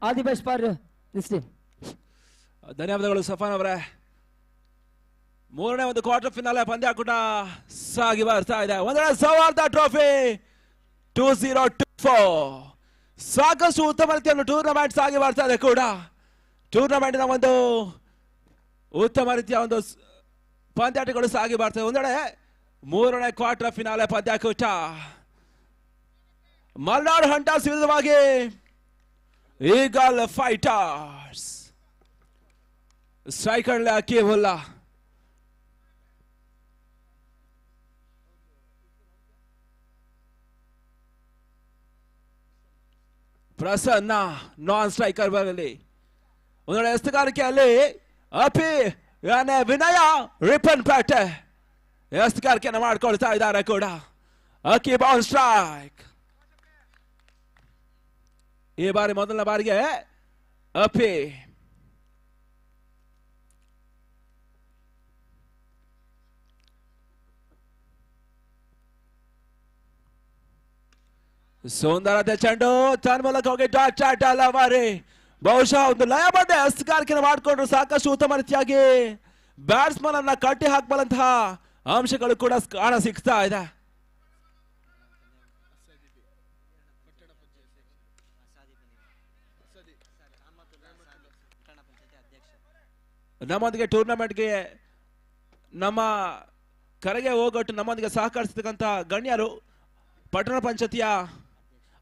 All the best for this team. ಧನ್ಯವಾದಗಳು ಸಫಾನ್ ಅವರೇ. ಮೂರನೇ ಒಂದು ಕ್ವಾರ್ಟರ್ ಫಿನಾಲೆ ಪಂದ್ಯಾಕೂಟ ಸಾಗಿ ಬರ್ತಾ ಇದೆ. ಒಂದೆಡೆ ಸೌಹಾರ್ದ ಟ್ರೋಫಿ 2024 ಸಾಕಷ್ಟು ಉತ್ತಮ ರೀತಿಯ ಟೂರ್ನಮೆಂಟ್ ಸಾಗಿ ಬರ್ತಾ ಇದೆ ಕೂಡ. ಟೂರ್ನಮೆಂಟಿನ ಒಂದು ಉತ್ತಮ ರೀತಿಯ ಒಂದು ಪಂದ್ಯಾಟಗಳು ಸಾಗಿ ಬರ್ತದೆ. ಒಂದೆಡೆ ಮೂರನೇ ಕ್ವಾರ್ಟರ್ ಫಿನಾಲೆ ಪಂದ್ಯಾಕೂಟ ಮಲ್ನಾಡ್ ಹಂಟರ್ಸ್ ವಿರುದ್ಧವಾಗಿ ಈಗಲ್ ಫೈಟರ್ಸ್. ಸ್ಟ್ರೈಕರ್ ಅಕೀಬುಲ್ಲಾ, ಪ್ರಸನ್ನ ನಾನ್ ಸ್ಟ್ರೈಕರ್ ಬರಲಿ. ಒಂದೊಂದು ಎಸ್ತುಗಾರಿಕೆಯಲ್ಲಿ ಅಪಿ ವಿನಯ ರಿಪನ್ ಪೇಟೆ ಎಸ್ತುಗಾರಿಕೆಯನ್ನು ಮಾಡ್ಕೊಳ್ತಾ ಇದ್ದಾರೆ ಕೂಡ. ಅಕಿ ಬೌನ್ ಸ್ಟ್ರೈಕ್. ಈ ಬಾರಿ ಮೊದಲನೇ ಬಾರಿಗೆ ಅಪಿ ಸುಂದರತೆ ಚೆಂಡು ತನ್ನ ಮೂಲಕ ಹೋಗಿ ಡಾಟ್ ಚಾಟ್ ಅಲ್ಲವಾರಿ ಬಹುಶಃ ಒಂದು ಲಯಬದ್ಧ ಎಸ್ತುಗಾರಿಕೆಯನ್ನು ಮಾಡಿಕೊಂಡ್ರು ಸಾಕಷ್ಟು ಉತ್ತಮ ರೀತಿಯಾಗಿ ಬ್ಯಾಟ್ಸ್ಮನ್ ಅನ್ನ ಕಟ್ಟಿ ಹಾಕಬಲ್ಲಂತಹ ಅಂಶಗಳು ಕೂಡ ಕಾಣ ಸಿಗ್ತಾ ಇದೆ. ನಮ್ಮೊಂದಿಗೆ ಟೂರ್ನಮೆಂಟ್ಗೆ ನಮ್ಮ ಕರೆಗೆ ಹೋಗೊಟ್ಟು ನಮ್ಮೊಂದಿಗೆ ಸಹಕರಿಸತಕ್ಕಂಥ ಗಣ್ಯರು ಪಟ್ಟಣ ಪಂಚಾಯತಿಯ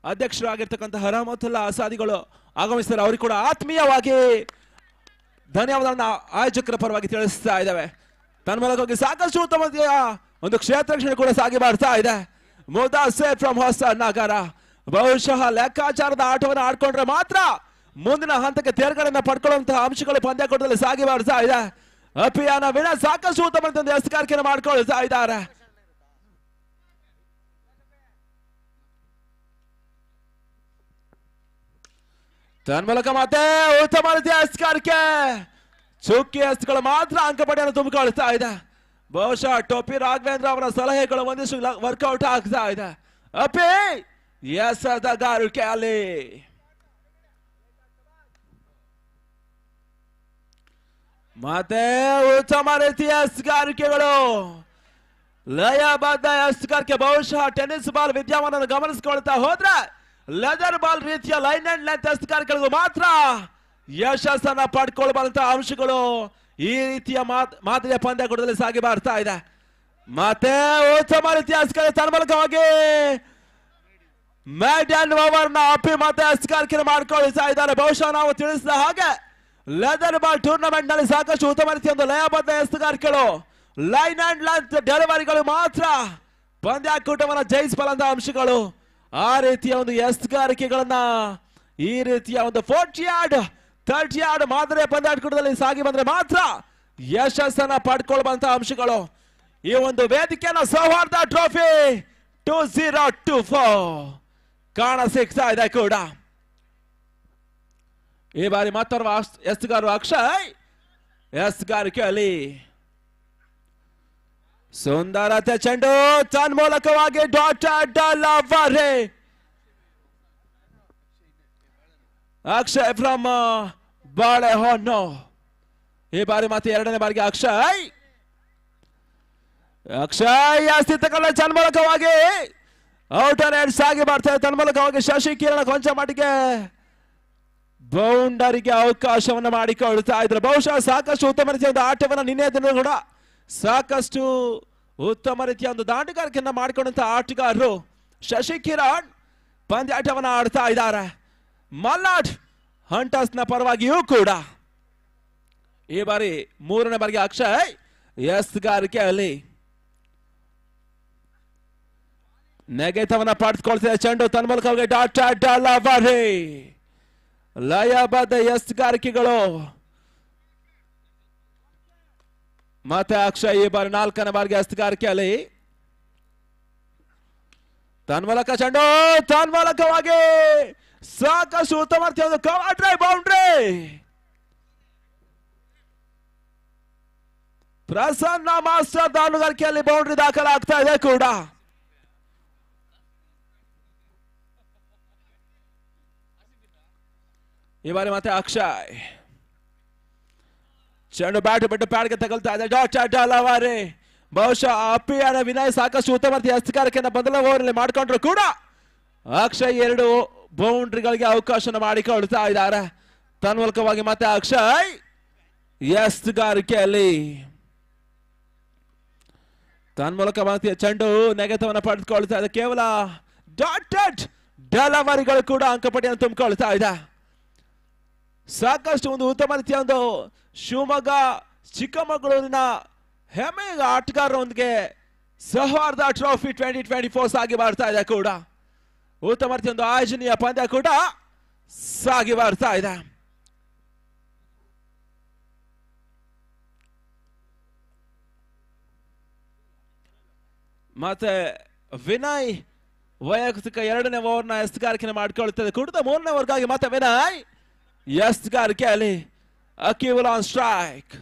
ಅಧ್ಯಕ್ಷರು ಆಗಿರ್ತಕ್ಕಂಥ ರಹಮತುಲ್ಲಾ ಅಸಾದಿಗಳು ಆಗಮಿಸಿದ್ದಾರೆ. ಅವರಿಗೆ ಕೂಡ ಆತ್ಮೀಯವಾಗಿ ಧನ್ಯವಾದಗಳನ್ನ ಆಯೋಜಕರ ಪರವಾಗಿ ತಿಳಿಸ್ತಾ ಇದ್ದಾವೆ. ತನ್ನ ಮೂಲಕ ಹೋಗಿ ಸಾಕಷ್ಟು ಉತ್ತಮ ಒಂದು ಕ್ಷೇತ್ರ ರಕ್ಷಣೆ ಕೂಡ ಸಾಗಿ ಬರ್ತಾ ಇದೆ. ಮುದಾಸಿರ್ ಫ್ರಮ್ ಹೊಸ ನಗರ ಬಹುಶಃ ಲೆಕ್ಕಾಚಾರದ ಆಟವನ್ನು ಆಡ್ಕೊಂಡ್ರೆ ಮಾತ್ರ ಮುಂದಿನ ಹಂತಕ್ಕೆ ತೇರ್ಗಡೆಯನ್ನು ಪಡ್ಕೊಳ್ಳುವಂತಹ ಅಂಶಗಳು ಪಂದ್ಯಾಕೂಟದಲ್ಲಿ ಸಾಗಿ ಬರ್ತಾ ಇದೆ. ಅಭಿಯಾನ ವಿನ ಸಾಕಷ್ಟು ಉತ್ತಮ ಎಸ್ತುಗಾರಿಕೆಯನ್ನು ಮಾಡ್ಕೊಳ್ತಾ ಇದ್ದಾರೆ. ತನ್ನ ಮೂಲಕ ಮತ್ತೆ ಉತ್ತಮ ರೀತಿಯ ಎಸ್ತುಗಾರಿಕೆ, ಚುಕ್ಕಿ ಎಸ್ತುಗಳು ಮಾತ್ರ ಅಂಕ ಪಡೆಯನ್ನು ತುಂಬಿಕೊಳ್ತಾ ಇದೆ. ಬಹುಶಃ ಟೋಪಿ ರಾಘವೇಂದ್ರ ಅವರ ಸಲಹೆಗಳು ಒಂದಿಷ್ಟು ವರ್ಕೌಟ್ ಆಗ್ತಾ ಇದೆ. ಅಪಿ ಎಸೆತಗಾರಿಕೆ ಅಲ್ಲಿ ಮತ್ತೆ ಉತ್ತಮ ರೀತಿಯ ಎಸ್ತುಗಾರಿಕೆಗಳು, ಲಯಬದ್ಧ ಎಸ್ತುಗಾರಿಕೆ. ಬಹುಶಃ ಟೆನ್ನಿಸ್ ಬಾಲ್ ವಿದ್ಯಮಾನವನ್ನು ಗಮನಿಸಿಕೊಳ್ತಾ ಹೋದ್ರೆ ಲೆದರ್ ಬಾಲ್ ರೀತಿಯ ಲೈನ್ ಅಂಡ್ ಲೆಂತ್ ಎಸ್ತುಗಾರಿಕೆಗಳಿಗೂ ಮಾತ್ರ ಯಶಸ್ಸನ್ನ ಪಡ್ಕೊಳ್ಬಂತಹ ಅಂಶಗಳು ಈ ರೀತಿಯ ಮಾದರಿಯ ಪಂದ್ಯಾಕೂಟದಲ್ಲಿ ಸಾಗಿ ಬರ್ತಾ ಇದೆ. ಮತ್ತೆ ಉತ್ತಮ ರೀತಿಯ ಎಸ್ತುಗಾರಿಕೆ ತನ್ನ ಮೂಲಕವಾಗಿ ಮ್ಯಾಡನ್ ಓವರ್ ನ ಅಪಿ ಮತ್ತೆ ಎಸ್ತುಗಾರಿಕೆಯನ್ನು ಮಾಡ್ಕೊಳ್ತಾ ಇದ್ದಾರೆ. ಬಹುಶಃ ನಾವು ತಿಳಿಸಿದ ಹಾಗೆ ಲೆದರ್ ಬಾಲ್ ಟೂರ್ನಮೆಂಟ್ ನಲ್ಲಿ ಸಾಕಷ್ಟು ಉತ್ತಮ ರೀತಿಯ ಒಂದು ಲಯಬದ್ಧ ಎಸ್ತುಗಾರಿಕೆಗಳು, ಲೈನ್ ಅಂಡ್ ಲೆಂತ್ ಡೆಲಿವರಿಗಳು ಮಾತ್ರ ಪಂದ್ಯಾಕೂಟವನ್ನು ಜಯಿಸಬಲ್ಲಂತಹ ಅಂಶಗಳು. ಆ ರೀತಿಯ ಒಂದು ಎಸ್ತುಗಾರಿಕೆಗಳನ್ನ ಈ ರೀತಿಯ ಒಂದು 40 ಯಾರ್ಡ್ 30 ಯಾರ್ಡ್ ಮಾದರಿಯ ಪಂದ್ಯಾಕೂಟದಲ್ಲಿ ಸಾಗಿ ಬಂದ್ರೆ ಮಾತ್ರ ಯಶಸ್ಸನ್ನ ಪಡ್ಕೊಳ್ಬಂತಹ ಅಂಶಗಳು. ಈ ಒಂದು ವೇದಿಕೆಯನ್ನ ಸೌಹಾರ್ದ ಟ್ರೋಫಿ 2024 ಕಾಣ ಸಿಗ್ತಾ ಇದೆ ಕೂಡ. ಈ ಬಾರಿ ಮತ್ತೋರ್ವ ಎಸ್ತುಗಾರರು ಅಕ್ಷಯ್ ಎಸ್ತುಗಾರಿಕೆಯಲ್ಲಿ ಸುಂದರತೆ ಚೆಂಡು ತನ್ನ ಮೂಲಕವಾಗಿ ಡಾಟರ್ ಅಕ್ಷಯ್ ಫ್ರಮ್ ಬಾಳೆಹೊನ್ನು. ಈ ಬಾರಿ ಮತ್ತೆ ಎರಡನೇ ಬಾರಿಗೆ ಅಕ್ಷಯ್ ಸ್ಥಿತಕಲ್ಲ ತನ್ನ ಮೂಲಕವಾಗಿ ಔಟರ್ ಹೆಡ್ಸ್ ಆಗಿ ಬರ್ತಾರೆ. ತನ್ನ ಮೂಲಕವಾಗಿ ಶಶಿ ಕಿರಣ ಕೊಂಚ ಮಟ್ಟಿಗೆ ಬೌಂಡರಿಗೆ ಅವಕಾಶವನ್ನು ಮಾಡಿಕೊಳ್ತಾ ಇದ್ರು. ಬಹುಶಃ ಸಾಕಷ್ಟು ಉತ್ತಮ ರೀತಿಯ ಒಂದು ಆಟವನ್ನು ನಿನ್ನೆ ದಿನ ಕೂಡ ಸಾಕಷ್ಟು ಉತ್ತಮ ರೀತಿಯ ಒಂದು ದಾಟಗಾರಿಕೆಯನ್ನ ಮಾಡಿಕೊಂಡಂತಹ ಆಟಗಾರರು ಶಶಿ ಕಿರಣ್ ಪಂದ್ಯಾಟವನ್ನು ಆಡ್ತಾ ಇದ್ದಾರೆ. ಮಲ್ನಾಡ್ ಹಂಟರ್ಸ್ ನ ಪರವಾಗಿಯೂ ಕೂಡ ಈ ಬಾರಿ ಮೂರನೇ ಬಾರಿಗೆ ಅಕ್ಷಯ್ ಎಸ್ತುಗಾರಿಕೆಯಲ್ಲಿ ನೆಗೆತವನ್ನ ಪಡೆದುಕೊಳ್ತಿದೆ. ಚೆಂಡು ತನ್ನ ಮೂಲಕ ಡಾಟ್ ಲಯಬದ್ಧ ಎಸ್ತುಗಾರಿಕೆಗಳು. ಮತ್ತೆ ಅಕ್ಷಯ್ ಈ ಬಾರಿ ನಾಲ್ಕನೇ ಬಾರಿಗೆ ಎಸ್ತುಗಾರಿಕೆಯಲ್ಲಿ ತನ್ನ ಮೂಲಕ ಚೆಂಡು ತನ್ನ ಮೂಲಕವಾಗಿ ಸಾಕಷ್ಟು ಉತ್ತಮ ಒಂದು cover drive boundary. Prasanna master ದಾನುಗಾರಿಕೆಯಲ್ಲಿ ಬೌಂಡ್ರಿ ದಾಖಲಾಗ್ತಾ ಇದೆ ಕೂಡ. ಈ ಬಾರಿ ಮತ್ತೆ ಅಕ್ಷಯ್ ಚೆಂಡು ಬ್ಯಾಟ್ ಬಿಟ್ಟು ಪ್ಯಾಡ್ಗೆ ತಗಲ್ತಾ ಇದೆ. ಡಾಟ್ ಡಾಲವಾರೆ ಬಹುಶಃ ಅಪ್ಪಿಯಾನ ವಿನಯ್ ಸಾಕಷ್ಟು ಉತ್ತಮ ರೀತಿಯ ಹಸ್ತಕಾರಕೆಯನ್ನು ಮೊದಲ ಓವರ್ ಮಾಡ್ಕೊಂಡ್ರು ಕೂಡ ಅಕ್ಷಯ್ 2 ಬೌಂಡ್ರಿಗಳಿಗೆ ಅವಕಾಶ ಮಾಡಿಕೊಳ್ತಾ ಇದ್ದಾರೆ. ತನ್ಮೂಲಕವಾಗಿ ಮತ್ತೆ ಅಕ್ಷಯ್ ಎಸ್ತುಗಾರಿಕೆಯಲ್ಲಿ ತನ್ಮೂಲಕ ಮತ್ತೆ ಚೆಂಡು ನೆಗೆತವನ್ನು ಪಡೆದುಕೊಳ್ತಾ ಇದೆ. ಕೇವಲ ಡಾಟೆಡ್ ಡೆಲಿವರಿಗಳು ಕೂಡ ಅಂಕಪಟ್ಟಿಯನ್ನು ತುಂಬಿಕೊಳ್ತಾ ಇದೆ. ಸಾಕಷ್ಟು ಒಂದು ಉತ್ತಮ ರೀತಿಯ ಒಂದು ಶಿವಮೊಗ್ಗ ಚಿಕ್ಕಮಗಳೂರಿನ ಹೆಮ್ಮೆಯ ಆಟಗಾರರೊಂದಿಗೆ ಸೌಹಾರ್ದ ಟ್ರೋಫಿ 2024 ಸಾಗಿ ಬರ್ತಾ ಇದೆ ಕೂಡ ಉತ್ತಮ ರೀತಿಯ ಒಂದು ಆಯೋಜನೆಯ ಪಂದ್ಯ ಕೂಡ ಸಾಗಿ ಬರ್ತಾ ಇದೆ. ಮತ್ತೆ ವಿನಯ್ ವೈಯಕ್ತಿಕ 2ನೇ ಓವರ್ನ ಎಸ್ತುಗಾರಿಕೆ ಮಾಡಿಕೊಳ್ಳುತ್ತದೆ. ಕುಡಿದ 3ನೇ ಓವರ್ಗಾಗಿ ಮತ್ತೆ ವಿನಯ್ ಎಸ್ತುಗಾರಿಕೆಯಲ್ಲಿ ಅಕೀಬಲ್ ಆನ್ ಸ್ಟ್ರೈಕ್.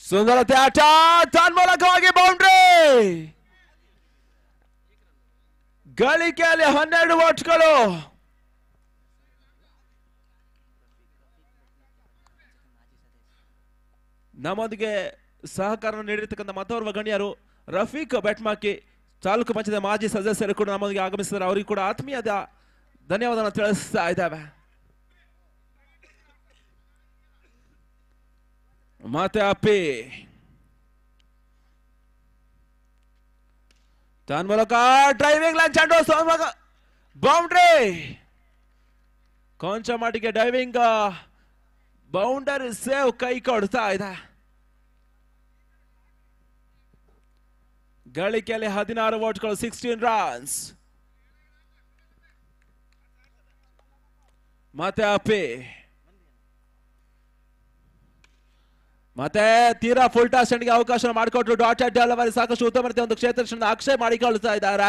ಸುಂದರತೆ ಆಟ ತನ್ಮೂಲಕವಾಗಿ ಬೌಂಡ್ರಿ ಗಳಿಕೆಯಲ್ಲಿ 12 ಓಟ್ಗಳು. ನಮ್ಮೊಂದಿಗೆ ಸಹಕಾರ ನೀಡಿರ್ತಕ್ಕಂಥ ಮತ್ತೋರ್ವ ಗಣ್ಯರು ರಫೀಕ್ ಬೆಟ್ಮಾಕಿ ತಾಲೂಕು ಪಂಚಾಯತ್ ಮಾಜಿ ಸದಸ್ಯರು ಕೂಡ ನಮ್ಮೊಂದಿಗೆ ಆಗಮಿಸಿದ್ದಾರೆ. ಅವರಿಗೆ ಕೂಡ ಆತ್ಮೀಯದ ಧನ್ಯವಾದವನ್ನು ತಿಳಿಸ್ತಾ ಇದ್ದಾವೆ. ಮತ್ತೆ ಅಪ್ಪಿ ತನ್ಮೂಲಕ ಡ್ರೈವಿಂಗ್ ಲೈನ್ ಚೆಂಡು ಬೌಂಡ್ರಿ ಕೊಂಚ ಮಟ್ಟಿಗೆ ಡೈವಿಂಗ್ ಬೌಂಡರಿ ಸೇವ್ ಕೈ ಕೊಡ್ತಾ ಇದೆ. ಗಳಿಕೆಯಲ್ಲಿ 16 ಓಟ್ಗಳು 16 ರನ್ಸ್. ಮತ್ತೆ ಅಪ್ಪಿ ಮತ್ತೆ ತೀರಾ ಫುಲ್ ಟಾಸ್ ಚೆಂಡಿಗೆ ಅವಕಾಶ ಮಾಡಿಕೊಟ್ರು. ಡಾಟೆಡ್ ಡೆಲಿವರಿ ಸಾಕಷ್ಟು ಉತ್ತಮ ರೀತಿಯ ಒಂದು ಕ್ಷೇತ್ರ ಅಕ್ಷಯ್ ಮಾಡಿಕೊಳ್ತಾ ಇದ್ದಾರೆ.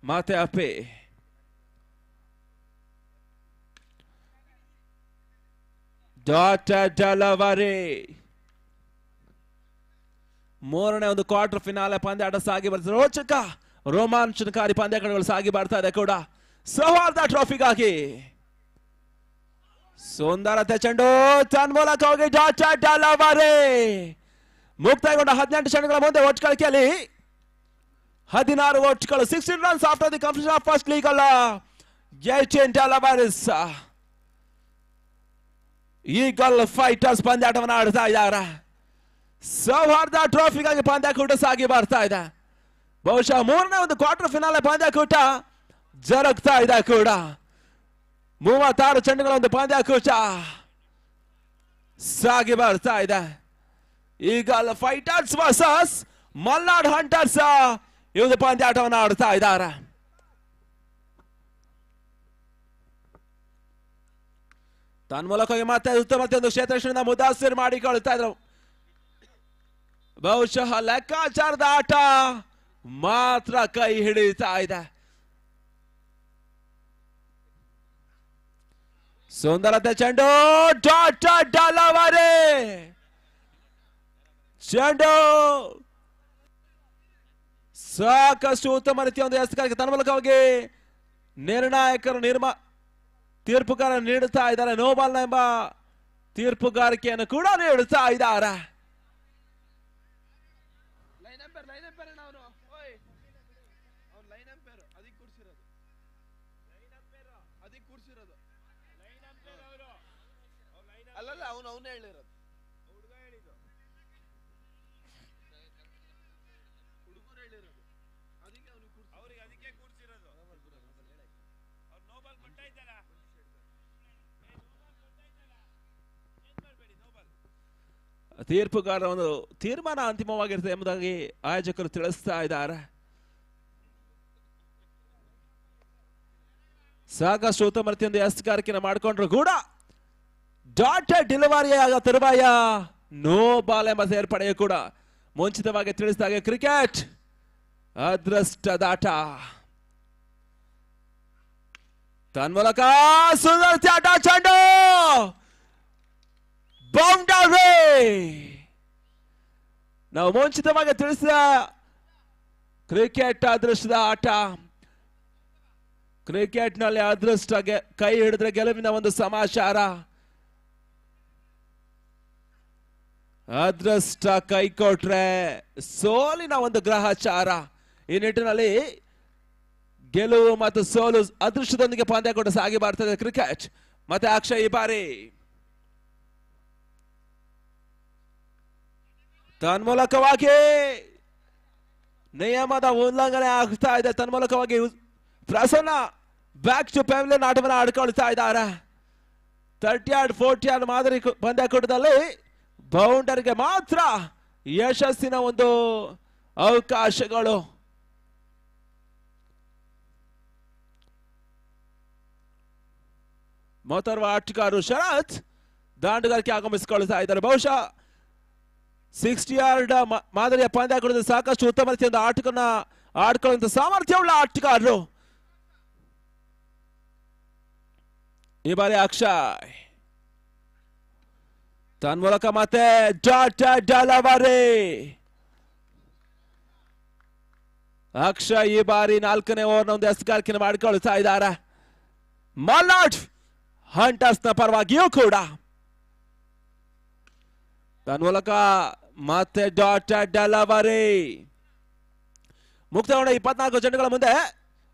ಮತ್ತೆ ಅಪ್ಪಿ ಡಾಟೆಡ್ ಡೆಲಿವರಿ 3ನೇ ಒಂದು ಕ್ವಾರ್ಟರ್ ಫಿನಾಲೆ ಪಂದ್ಯಾಟ ಸಾಗಿ ಬರ್ತದೆ. ರೋಚಕ ರೋಮಾಂಚನಕಾರಿ ಪಂದ್ಯಗಳು ಸಾಗಿ ಬರ್ತಾ ಇದೆ ಕೂಡ ಸೌಹಾರ್ದ ಟ್ರೋಫಿಗಾಗಿ. ಸುಂದರತೆ ಚೆಂಡು ತನ್ಮೂಲಕ ಹೋಗಿ ಡಾಟೆಡ್ ಡೆಲಿವರಿ ಮುಕ್ತಾಯಗೊಂಡ 18 ಚೆಂಡುಗಳ ಮುಂದೆ ಒಟ್ಟು ಗಳಿಕೆಯಲ್ಲಿ 16 ಓಟ್ಗಳು 16 runs after the completion of first legal 18 deliveries. Eagle Fighters ಪಂದ್ಯಾಟವನ್ನು ಆಡ್ತಾ ಇದ್ದಾರೆ. ಸೌಹಾರ್ದ ಟ್ರೋಫಿಗಾಗಿ ಪಂದ್ಯಕೂಟ ಸಾಗಿ ಬರ್ತಾ ಇದೆ. ಬಹುಶಃ 3ನೇ ಒಂದು ಕ್ವಾರ್ಟರ್ ಫಿನಾಲೆ ಪಂದ್ಯಕೂಟ ಜರುಗ್ತಾ ಇದೆ ಕೂಡ 36 ಚೆಂಡುಗಳ ಒಂದು ಪಂದ್ಯಕೂಟ ಸಾಗಿ ಬರ್ತಾ ಇದೆ. Eagle fighters versus Malnad hunters ಈ ಒಂದು ಪಂದ್ಯಾಟವನ್ನು ಆಡ್ತಾ ಇದ್ದಾರೆ. ತನ್ಮೂಲಕವಾಗಿ ಮತ್ತೆ ಉತ್ತಮ ಒಂದು ಕ್ಷೇತ್ರ ಮುದಾಸಿರ್ ಮಾಡಿಕೊಳ್ತಾ ಇದ್ರು. ಬಹುಶಃ ಲೆಕ್ಕಾಚಾರದ ಆಟ ಮಾತ್ರ ಕೈ ಹಿಡಿತಾ ಇದೆ. ಸುಂದರತೆ ಚೆಂಡು ಡಾಟೆಡ್ ಡೆಲಿವರಿ ಚೆಂಡು ಸಾಕಷ್ಟು ಉತ್ತಮ ರೀತಿಯ ಒಂದು ಎಸ್ತುಗಾರಿಕೆ ತನ್ಮೂಲಕವಾಗಿ ನಿರ್ಣಾಯಕರು ತೀರ್ಪುಗಾರ ನೀಡುತ್ತಾ ಇದ್ದಾರೆ. ನೋಬಾಲ್ ಎಂಬ ತೀರ್ಪುಗಾರಿಕೆಯನ್ನು ಕೂಡ ನೀಡುತ್ತಾ ಇದ್ದಾರೆ. ಅಲ್ಲಲ್ಲ ಅವನು ಹೇಳಿರೋದು ಹುಡುಗರು ಹೇಳಿರೋದು ಅದಕ್ಕೆ ಕೂರ್ಸಿರೋದು ನೋಬಲ್ ಕೊಟ್ಟ ಇದ್ದಾರ ತೀರ್ಪುಗಾರರ ಒಂದು ತೀರ್ಮಾನ ಅಂತಿಮವಾಗಿರುತ್ತೆ ಎಂಬುದಾಗಿ ಆಯೋಜಕರು ತಿಳಿಸ್ತಾ ಇದ್ದಾರೆ. ಸಾಕಷ್ಟು ಉತ್ತಮ ರೀತಿಯ ಎಸ್ತುಗಾರಿಕೆಯನ್ನು ಮಾಡಿಕೊಂಡ್ರು ಕೂಡ ಡಾಟೆಡ್ ಡೆಲಿವರಿಯಾಗ ತರುವಾಯ ನೋ ಬಾಲ್ ಎಂಬ ಸೇರ್ಪಡೆಯು ಕೂಡ ಮುಂಚಿತವಾಗಿ ತಿಳಿಸಿದಾಗ ಕ್ರಿಕೆಟ್ ಅದೃಷ್ಟದಾಟ. ತನ್ಮೂಲಕ ಸುಂದರ ಆಟ ಚೆಂಡು ಬೌಂಡರಿ ನಾವು ಮುಂಚಿತವಾಗಿ ತಿಳಿಸಿದ ಕ್ರಿಕೆಟ್ ಅದೃಷ್ಟದ ಆಟ. ಕ್ರಿಕೆಟ್ ನಲ್ಲಿ ಅದೃಷ್ಟ ಕೈ ಹಿಡಿದ್ರೆ ಗೆಲುವಿನ ಒಂದು ಸಮಾಚಾರ. ಅದೃಷ್ಟ ಕೈ ಕೊಟ್ರೆ ಸೋಲಿನ ಒಂದು ಗ್ರಹಚಾರ. ಈ ನಿಟ್ಟಿನಲ್ಲಿ ಗೆಲುವು ಮತ್ತು ಸೋಲು ಅದೃಷ್ಟದೊಂದಿಗೆ ಪಂದ್ಯ ಕೂಡ ಸಾಗಿ ಬರ್ತದೆ ಕ್ರಿಕೆಟ್. ಮತ್ತೆ ಅಕ್ಷಯ್ ಈ ಬಾರಿ ತನ್ಮೂಲಕವಾಗಿ ನಿಯಮದ ಉಲ್ಲಂಘನೆ ಆಗ್ತಾ ಇದೆ. ತನ್ಮೂಲಕವಾಗಿ ಪ್ರಸನ್ನ ಬ್ಯಾಕ್ ಟು ಪೆವಿಲಿಯನ್ ಆಟವನ್ನು ಆಡ್ಕೊಳ್ತಾ ಇದ್ದಾರೆ. 30 ಯಾರ್ಡ್ 40 ಯಾರ್ಡ್ ಮಾದರಿ ಪಂದ್ಯಕೂಟದಲ್ಲಿ ಬೌಂಡರಿಗೆ ಮಾತ್ರ ಯಶಸ್ಸಿನ ಒಂದು ಅವಕಾಶಗಳು. ಮೊದಲ ಆಟಗಾರರು ಶರತ್ ದಾಂಡುಗಾರಿಕೆ ಆಗಮಿಸಿಕೊಳ್ತಾ ಇದ್ದಾರೆ. ಬಹುಶಃ 60 ಯಾರ್ಡ್ ಮಾದರಿಯ ಪಂದ್ಯಕೂಟದ ಸಾಕಷ್ಟು ಉತ್ತಮ ರೀತಿಯ ಆಟಗಳನ್ನ ಆಡ್ಕೊಳ್ಳುವಂತ ಸಾಮರ್ಥ್ಯವುಳ್ಳ ಆಟಗಾರರು. ಈ ಬಾರಿ ಅಕ್ಷಯ್ ತನ್ಮೂಲಕ ಮತ್ತೆ ಡೆಲವರಿ. ಅಕ್ಷಯ್ ಈ ಬಾರಿ 4ನೇ ಓವರ್ನ ಒಂದು ಎಸೆಗಾರಿಕೆಯನ್ನು ಮಾಡಿಕೊಳ್ತಾ ಇದ್ದಾರೆ. ಮಲ್ನಾಡ್ ಹಂಟರ್ಸ್ ನ ಪರವಾಗಿಯೂ ಕೂಡ ತನ್ಮೂಲಕ ಮತ್ತೆ ಡೆಲವರಿ. ಮುಕ್ತಗೊಂಡ 24 ಚೆಂಡುಗಳ ಮುಂದೆ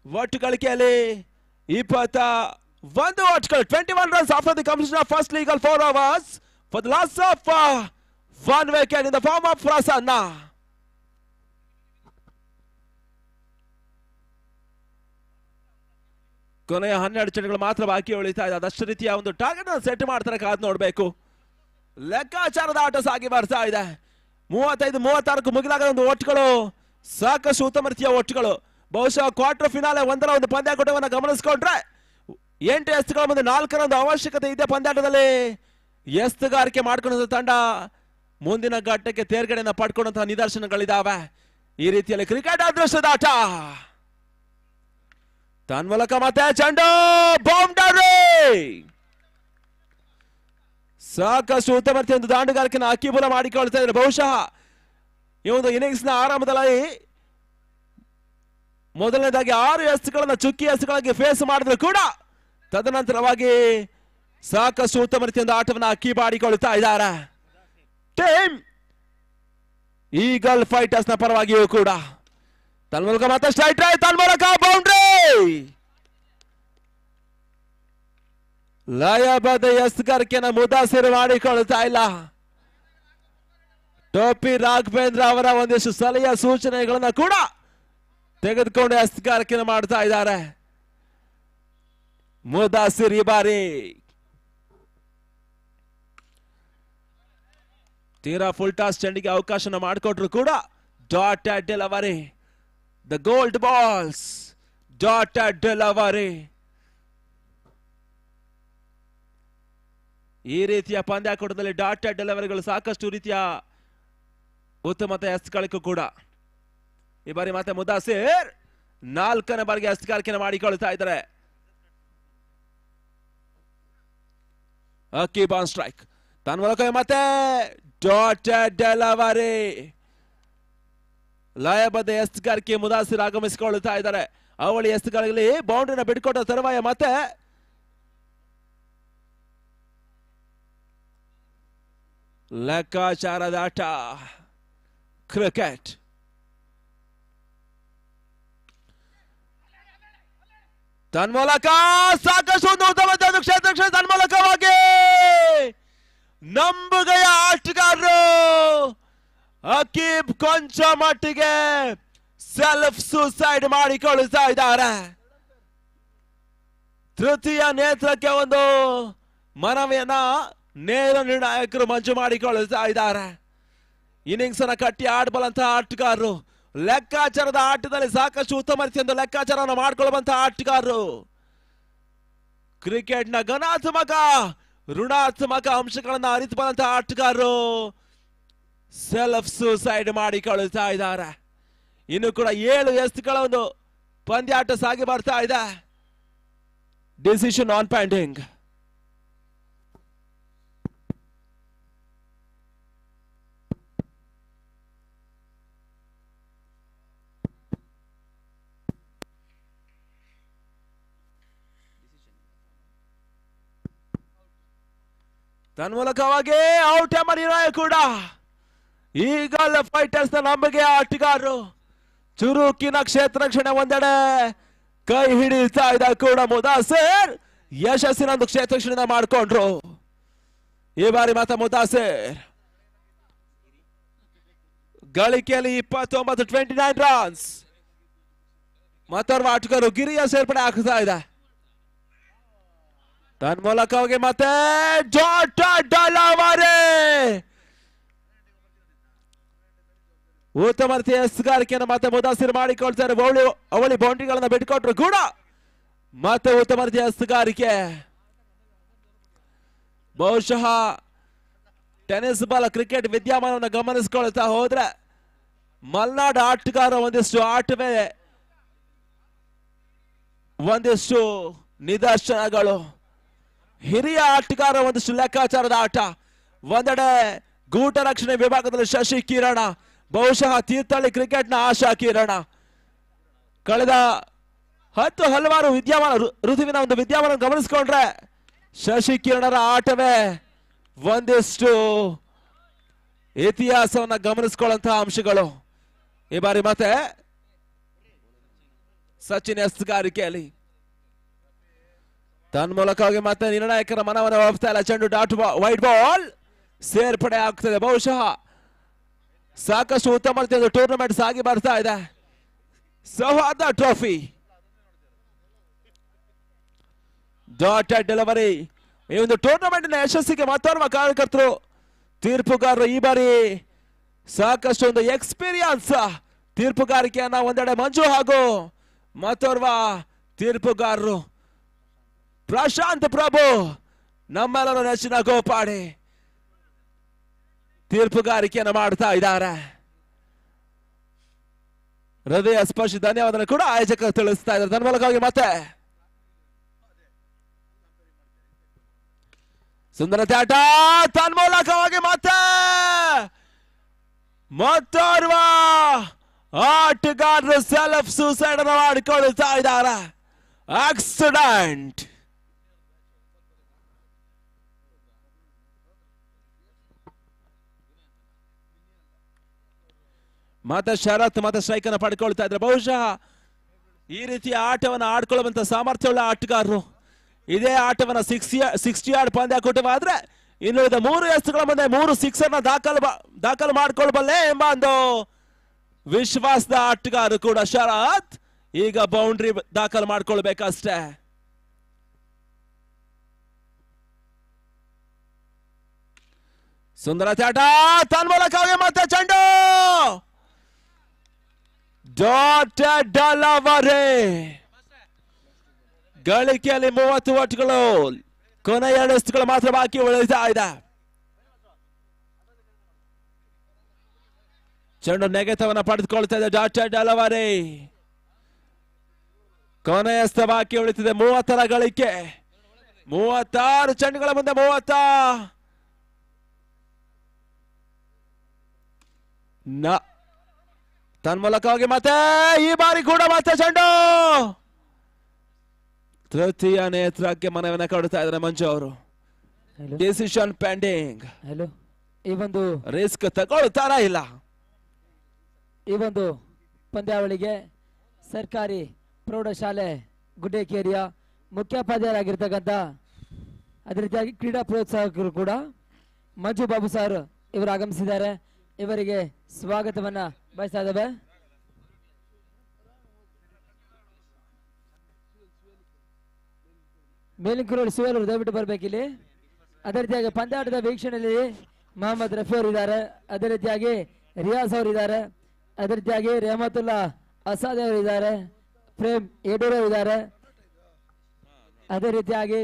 ಒಟ್ಟು ಗಳಿಕೆಯಲ್ಲಿ 21 ಓಟ್ಗಳು. 21 runs after the completion of first legal 4 overs for the loss of 1 wicket in the form of Prasanna. ಕೊನೆಯ 12 ಚೆಂಡುಗಳು ಮಾತ್ರ ಬಾಕಿ ಉಳಿತಾ ಇದೆ. ಅದಷ್ಟು ರೀತಿಯ ಒಂದು ಟಾರ್ಗೆಟ್ ಸೆಟ್ ಮಾಡ್ತಾರೆ, ಕಾದ್ ನೋಡ್ಬೇಕು. ಲೆಕ್ಕಾಚಾರದ ಆಟ ಸಾಗಿ ಬರ್ತಾ ಇದೆ. 35-36 ಮುಗಿದಾಗ ಒಂದು ಒಟ್ಟುಗಳು ಸಾಕಷ್ಟು ಉತ್ತಮ ರೀತಿಯ ಒಟ್ಟುಗಳು. ಬಹುಶಃ ಕ್ವಾರ್ಟರ್ ಫಿನಾಲೆ ಒಂದರ ಒಂದು ಪಂದ್ಯಾಕೂಟವನ್ನು ಗಮನಿಸಿಕೊಂಡ್ರೆ 8 ಎಸ್ತುಗಳ ಮುಂದೆ 4ರ ಒಂದು ಅವಶ್ಯಕತೆ ಇದೆ. ಪಂದ್ಯಾಟದಲ್ಲಿ ಎಸ್ತುಗಾರಿಕೆ ಮಾಡ್ಕೊಂಡ ತಂಡ ಮುಂದಿನ ಘಟ್ಟಕ್ಕೆ ತೇರ್ಗಡೆಯನ್ನು ಪಡ್ಕೊಂಡಂತಹ ನಿದರ್ಶನಗಳಿದಾವೆ. ಈ ರೀತಿಯಲ್ಲಿ ಕ್ರಿಕೆಟ್ ಅದೃಷ್ಟದ ಆಟ. ತನ್ಮೂಲಕ ಮತ್ತೆ ಚೆಂಡು ಬೌಂಡರಿ. ಸಾಕಷ್ಟು ಉತ್ತಮ ರೀತಿಯ ಒಂದು ದಾಂಡುಗಾರಿಕೆಯನ್ನು ಅಕ್ಕಿಬೂಲ ಮಾಡಿಕೊಳ್ತಾ ಇದ್ದಾರೆ. ಬಹುಶಃ ಈ ಒಂದು ಇನ್ನಿಂಗ್ಸ್ ನ ಆರಂಭದಲ್ಲಿ ಮೊದಲನೇದಾಗಿ 6 ಎಸ್ತುಗಳನ್ನ ಚುಕ್ಕಿ ಎಸ್ತುಗಳಿಗೆ ಫೇಸ್ ಮಾಡಿದ್ರು ಕೂಡ ತದನಂತರವಾಗಿ ಸಾಕಷ್ಟು ಉತ್ತಮ ರೀತಿಯ ಒಂದು ಆಟವನ್ನು ಅಕ್ಕಿ ಮಾಡಿಕೊಳ್ತಾ ಇದ್ದಾರೆ. ಟೀಮ್ ಈಗಲ್ ಫೈಟರ್ಸ್ ನ ಪರವಾಗಿಯೂ ಕೂಡ ತನ್ಮೂಲಕ ಮತ್ತೆ ಸ್ಟ್ರೈಟ್ ಡ್ರೈವ್, ತನ್ಮೂಲಕ ಬೌಂಡ್ರಿ. ಲಯಬದ್ಧ ಎಸ್ತುಗಾರಿಕೆಯನ್ನು ಮುದಾಸಿರು ಮಾಡಿಕೊಳ್ತಾ ಇಲ್ಲ. ಟೋಪಿ ರಾಘವೇಂದ್ರ ಅವರ ಒಂದಿಷ್ಟು ಸಲಹೆಯ ಸೂಚನೆಗಳನ್ನ ಕೂಡ ತೆಗೆದುಕೊಂಡು ಎಸ್ತುಗಾರಿಕೆಯನ್ನು ಮಾಡ್ತಾ ಇದ್ದಾರೆ. ಮುದಾಸಿರ್ ಈ ಬಾರಿ ತೀರಾ ಫುಲ್ ಟಾಸ್ ಚೆಂಡಿಗೆ ಅವಕಾಶ ಮಾಡಿಕೊಟ್ರು ಕೂಡ delivery. The gold balls delivery. ಈ ರೀತಿಯ ಪಂದ್ಯಾಕೂಟದಲ್ಲಿ ಡೆಲವರಿಗಳು ಸಾಕಷ್ಟು ರೀತಿಯ ಉತ್ತಮತೆ ಎಸ್ತುಗಳಿಗೂ ಕೂಡ. ಈ ಬಾರಿ ಮತ್ತೆ ಮುದಾಸಿರ್ 4ನೇ ಬಾರಿಗೆ ಎಸ್ತುಗಾರಿಕೆಯನ್ನು ಮಾಡಿಕೊಳ್ತಾ ಇದ್ದಾರೆ. ಅಕ್ಕಿ ಬಾನ್ ಸ್ಟ್ರೈಕ್. ತನ್ಮೂಲಕ ಮತ್ತೆ ಡೆಲವರಿ. ಲಯಬದ್ಧ ಎಸ್ತುಗಾರಿಕೆ ಮುದಾಸಿರ್ ಆಗಮಿಸಿಕೊಳ್ಳುತ್ತಾ ಇದ್ದಾರೆ. ಅವಳಿ ಎಸ್ತುಗಳಲ್ಲಿ ಬೌಂಡ್ರಿನ ಬಿಡ್ಕೊಟ್ಟ ತರುವಾಯ ಮತ್ತೆ ಲೆಕ್ಕಾಚಾರದ ಆಟ ಕ್ರಿಕೆಟ್. ತನ್ಮೂಲಕ ಸಾಕಷ್ಟು ಒಂದು ಉತ್ತಮ ಕ್ಷೇತ್ರ ತನ್ಮೂಲಕವಾಗಿ ನಂಬುಗೆಯ ಆಟಗಾರರು ಅಕೀಬ್ ಕೊಂಚ ಮಟ್ಟಿಗೆ ಸೆಲ್ಫ್ ಸೂಸೈಡ್ ಮಾಡಿಕೊಳ್ಳುತ್ತಾ ಇದ್ದಾರೆ. ತೃತೀಯ ನೇತ್ರಕ್ಕೆ ಒಂದು ಮನವಿಯನ್ನ ನೇರ ನಿರ್ಣಾಯಕರು ಮಂಜು ಮಾಡಿಕೊಳ್ಳುತ್ತಾ ಇದ್ದಾರೆ. ಇನ್ನಿಂಗ್ಸ್ ಅನ್ನ ಕಟ್ಟಿ ಆಡಬಲ್ಲಂತಹ ಆಟಗಾರರು, ಲೆಕ್ಕಾಚಾರದ ಆಟದಲ್ಲಿ ಸಾಕಷ್ಟು ಉತ್ತಮ ರೀತಿಯ ಲೆಕ್ಕಾಚಾರವನ್ನು ಮಾಡಿಕೊಳ್ಳುವಂತಹ ಆಟಗಾರರು, ಕ್ರಿಕೆಟ್ನ ಘನಾತ್ಮಕ ಋಣಾತ್ಮಕ ಅಂಶಗಳನ್ನು ಅರಿತು ಬಂದಂತಹ ಆಟಗಾರರು ಸೆಲ್ಫ್ ಸೂಸೈಡ್ ಮಾಡಿಕೊಳ್ಳುತ್ತಾ ಇದ್ದಾರೆ. ಇನ್ನು ಕೂಡ 7 ಎಸ್ತುಗಳ ಒಂದು ಪಂದ್ಯಾಟ ಸಾಗಿ ಬರ್ತಾ ಇದೆ. Decision on pending. ತನ್ಮೂಲಕವಾಗಿ ಔಟ್ ಎಂಬ ನಿರ್ಣಯ ಕೂಡ. ಈಗಲ್ಲ ಫೈಟರ್ಸ್ ನ ನಂಬಿಕೆ ಆಟಗಾರರು ಚುರುಕಿನ ಕ್ಷೇತ್ರ ರಕ್ಷಣೆ ಒಂದೆಡೆ ಕೈ ಹಿಡಿತಾ ಇದ್ದ ಕೂಡ ಮುದಾಸಿರ್ ಯಶಸ್ಸಿನ ಒಂದು ಕ್ಷೇತ್ರ ರಕ್ಷಣೆ ಮಾಡಿಕೊಂಡ್ರು. ಈ ಬಾರಿ ಮಾತ್ರ ಮುದಾಸಿರ್ ಗಳಿಕೆಯಲ್ಲಿ 29-29 ರನ್ಸ್. ಮತ್ತೋರ್ವ ಆಟಗಾರರು ಗಿರಿಯ ಸೇರ್ಪಡೆ ಆಗ್ತಾ ಇದೆ. ತನ್ಮೂಲಕವಾಗಿ ಮತ್ತೆ ಉತ್ತಮ ರೀತಿಯ ಎಸ್ಗಾರಿಕೆಯನ್ನು ಮತ್ತೆ ಮುದಾಸಿರ್ ಮಾಡಿಕೊಳ್ತಾರೆ. ಅವಳಿ ಬೌಂಡ್ರಿಗಳನ್ನ ಬಿಟ್ಟುಕೊಟ್ರು ಕೂಡ ಮತ್ತೆ ಉತ್ತಮ ರೀತಿಯ ಎಸ್ಗಾರಿಕೆ. ಬಹುಶಃ ಟೆನ್ನಿಸ್ ಬಾಲ್ ಕ್ರಿಕೆಟ್ ವಿದ್ಯಮಾನವನ್ನು ಗಮನಿಸಿಕೊಳ್ತಾ ಹೋದ್ರೆ ಮಲ್ನಾಡ್ ಆಟಗಾರ ಒಂದಿಷ್ಟು ಆಟವೇ ಒಂದಿಷ್ಟು ನಿದರ್ಶನಗಳು. ಹಿರಿಯ ಆಟಗಾರ ಒಂದಿಷ್ಟು ಲೆಕ್ಕಾಚಾರದ ಆಟ. ಒಂದೆಡೆ ಗೂಟ ರಕ್ಷಣೆ ವಿಭಾಗದಲ್ಲಿ ಶಶಿ ಕಿರಣ, ಬಹುಶಃ ತೀರ್ಥಹಳ್ಳಿ ಕ್ರಿಕೆಟ್ನ ಆಶಾ ಕಿರಣ. ಕಳೆದ ಹಲವಾರು ಋತುವಿನ ಒಂದು ವಿದ್ಯಮಾನ ಗಮನಿಸಿಕೊಂಡ್ರೆ ಶಶಿ ಕಿರಣರ ಆಟವೇ ಒಂದಿಷ್ಟು ಇತಿಹಾಸವನ್ನ ಗಮನಿಸಿಕೊಳ್ಳುವಂತಹ ಅಂಶಗಳು. ಈ ಬಾರಿ ಮತ್ತೆ ಸಚಿನ್ ಎಸ್ಗಾರಿಕೆಯಲ್ಲಿ ತನ್ಮೂಲಕವಾಗಿ ಮತ್ತೆ ನಿರ್ಣಾಯಕರ ಮನವನ್ನು ಒಪ್ತಾ ಇಲ್ಲ. ಚೆಂಡು ವೈಟ್ ಬಾಲ್ ಸೇರ್ಪಡೆ ಆಗ್ತದೆ. ಬಹುಶಃ ಸಾಕಷ್ಟು ಉತ್ತಮ ರೀತಿಯ ಟೂರ್ನಮೆಂಟ್ ಸಾಗಿ ಬರ್ತಾ ಇದೆ. ಸೌಹಾರ್ದ ಟ್ರೋಫಿ ಡಾಟೆಡ್ ಡೆಲಿವರಿ. ಈ ಒಂದು ಟೂರ್ನಮೆಂಟ್ನ ಯಶಸ್ಸಿಗೆ ಮತ್ತೋರ್ವ ಕಾರ್ಯಕರ್ತರು ತೀರ್ಪುಗಾರರು. ಈ ಬಾರಿ ಸಾಕಷ್ಟು ಒಂದು ಎಕ್ಸ್ಪೀರಿಯನ್ಸ್ ತೀರ್ಪುಗಾರಿಕೆಯನ್ನ ಒಂದೆಡೆ ಮಂಜು ಹಾಗೂ ಮತ್ತೋರ್ವ ತೀರ್ಪುಗಾರರು ಪ್ರಶಾಂತ್ ಪ್ರಭು ನಮ್ಮೆಲ್ಲರ ನೆಚ್ಚಿನ ಗೋಪಾಡಿ ತೀರ್ಪುಗಾರಿಕೆಯನ್ನು ಮಾಡ್ತಾ ಇದ್ದಾರೆ. ಹೃದಯ ಸ್ಪರ್ಶಿ ಧನ್ಯವಾದ ಕೂಡ ಆಯೋಜಕರು ತಿಳಿಸ್ತಾ ಇದ್ದಾರೆ. ತನ್ಮೂಲಕವಾಗಿ ಮತ್ತೆ ಸುಂದರತೆ ಆಟ. ತನ್ಮೂಲಕವಾಗಿ ಮತ್ತೆ ಮತ್ತೋರ್ವ ಆಟಗಾರರು ಸೆಲ್ಫ್ ಸೂಸೈಡ್ ಅನ್ನು ಮಾಡಿಕೊಳ್ತಾ ಇದ್ದಾರೆ. ಆಕ್ಸಿಡೆಂಟ್. ಮತ್ತೆ ಶರತ್ ಮತ್ತೆ ಸ್ಟ್ರೈಕ್ ಅನ್ನು ಪಡ್ಕೊಳ್ತಾ ಇದ್ದಾರೆ. ಬಹುಶಃ ಈ ರೀತಿಯ ಆಟವನ್ನು ಆಡ್ಕೊಳ್ಳುವಂತ ಸಾಮರ್ಥ್ಯವುಳ್ಳ ಆಟಗಾರರು ಇದೇ ಆಟವನ್ನ 60 ಯಾರ್ಡ್ ಪಂದ್ಯ ಕೊಟ್ಟವಾದ್ರೆ ಇನ್ನುಳಿದ 3 ಎಸ್ಗಳ ಮುಂದೆ 3 ಸಿಕ್ಸರ್ನ ದಾಖಲು ಮಾಡಿಕೊಳ್ಳಬಲ್ಲೆ ಎಂಬ ಒಂದು ವಿಶ್ವಾಸದ ಆಟಗಾರರು ಕೂಡ ಶರತ್. ಈಗ ಬೌಂಡ್ರಿ ದಾಖಲು ಮಾಡಿಕೊಳ್ಬೇಕಷ್ಟೇ. ಸುಂದರ ಆಟ. ತನ್ಮೂಲಕವಾಗಿ ಮತ್ತೆ ಚೆಂಡು ಡಾಟೆಡ್ ಡೆಲಿವರಿ. ಗಳಿಕೆಯಲ್ಲಿ 30 ಓಟ್ಗಳು. ಕೊನೆಯ 2 ಎಸ್ಗಳು ಮಾತ್ರ ಬಾಕಿ ಉಳಿತಾ ಇದೆ. ಚೆಂಡು ನೆಗೆತವನ್ನ ಪಡೆದುಕೊಳ್ತಾ ಇದೆ ಡಾಟೆಡ್ ಡೆಲಿವರಿ. ಕೊನೆಯ ಎಸ್ತ ಬಾಕಿ ಉಳಿತಿದೆ. 30ರ ಗಳಿಕೆ. 36 ಚೆಂಡುಗಳ ಮುಂದೆ 30 ತನ್ಮೂಲಕವಾಗಿ ಮತ್ತೆ ಈ ಬಾರಿ ಕೂಡ ಮತ್ತೆ ಚೆಂಡು ತೃತೀಯ ನೇತ್ರಕ್ಕೆ ಮನವಿಯನ್ನು ಕೊಡ್ತಾ ಇದ್ದಾರೆ ಮಂಜು ಅವರು. Decision pending. ಈ ಒಂದು ರಿಸ್ಕ್ ತಗೊಳ್ತಾರ ಇಲ್ಲ. ಈ ಒಂದು ಪಂದ್ಯಾವಳಿಗೆ ಸರ್ಕಾರಿ ಪ್ರೌಢಶಾಲೆ ಗುಡ್ಡೇಕೇರಿಯ ಮುಖ್ಯೋಪಾಧ್ಯಾಯರಾಗಿರ್ತಕ್ಕಂಥ ಅದೇ ರೀತಿಯಾಗಿ ಕ್ರೀಡಾ ಪ್ರೋತ್ಸಾಹಕರು ಕೂಡ ಮಂಜು ಬಾಬು ಸರ್ ಇವರು ಆಗಮಿಸಿದ್ದಾರೆ. ಇವರಿಗೆ ಸ್ವಾಗತವನ್ನ ಬಯಸ್ತಾ ಇದ್ದೇವೆ. ಮೇಲಿಂಕೂರು ಶಿವಲ್ ಅವರು ದಯವಿಟ್ಟು ಬರ್ಬೇಕಿಲ್ಲಿ. ಅದೇ ರೀತಿಯಾಗಿ ಪಂದ್ಯಾಟದ ವೀಕ್ಷಣೆಯಲ್ಲಿ ಮೊಹಮ್ಮದ್ ರಫಿ ಅವರು ಇದ್ದಾರೆ. ಅದೇ ರೀತಿಯಾಗಿ ರಿಯಾಸ್ ಅವರು ಇದ್ದಾರೆ. ಅದೇ ರೀತಿಯಾಗಿ ರೆಹಮತುಲ್ಲಾ ಅಸಾದ್ ಅವರು ಇದ್ದಾರೆ. ಪ್ರೇಮ್ ಯಡೂರ್ ಅವರು ಇದ್ದಾರೆ. ಅದೇ ರೀತಿಯಾಗಿ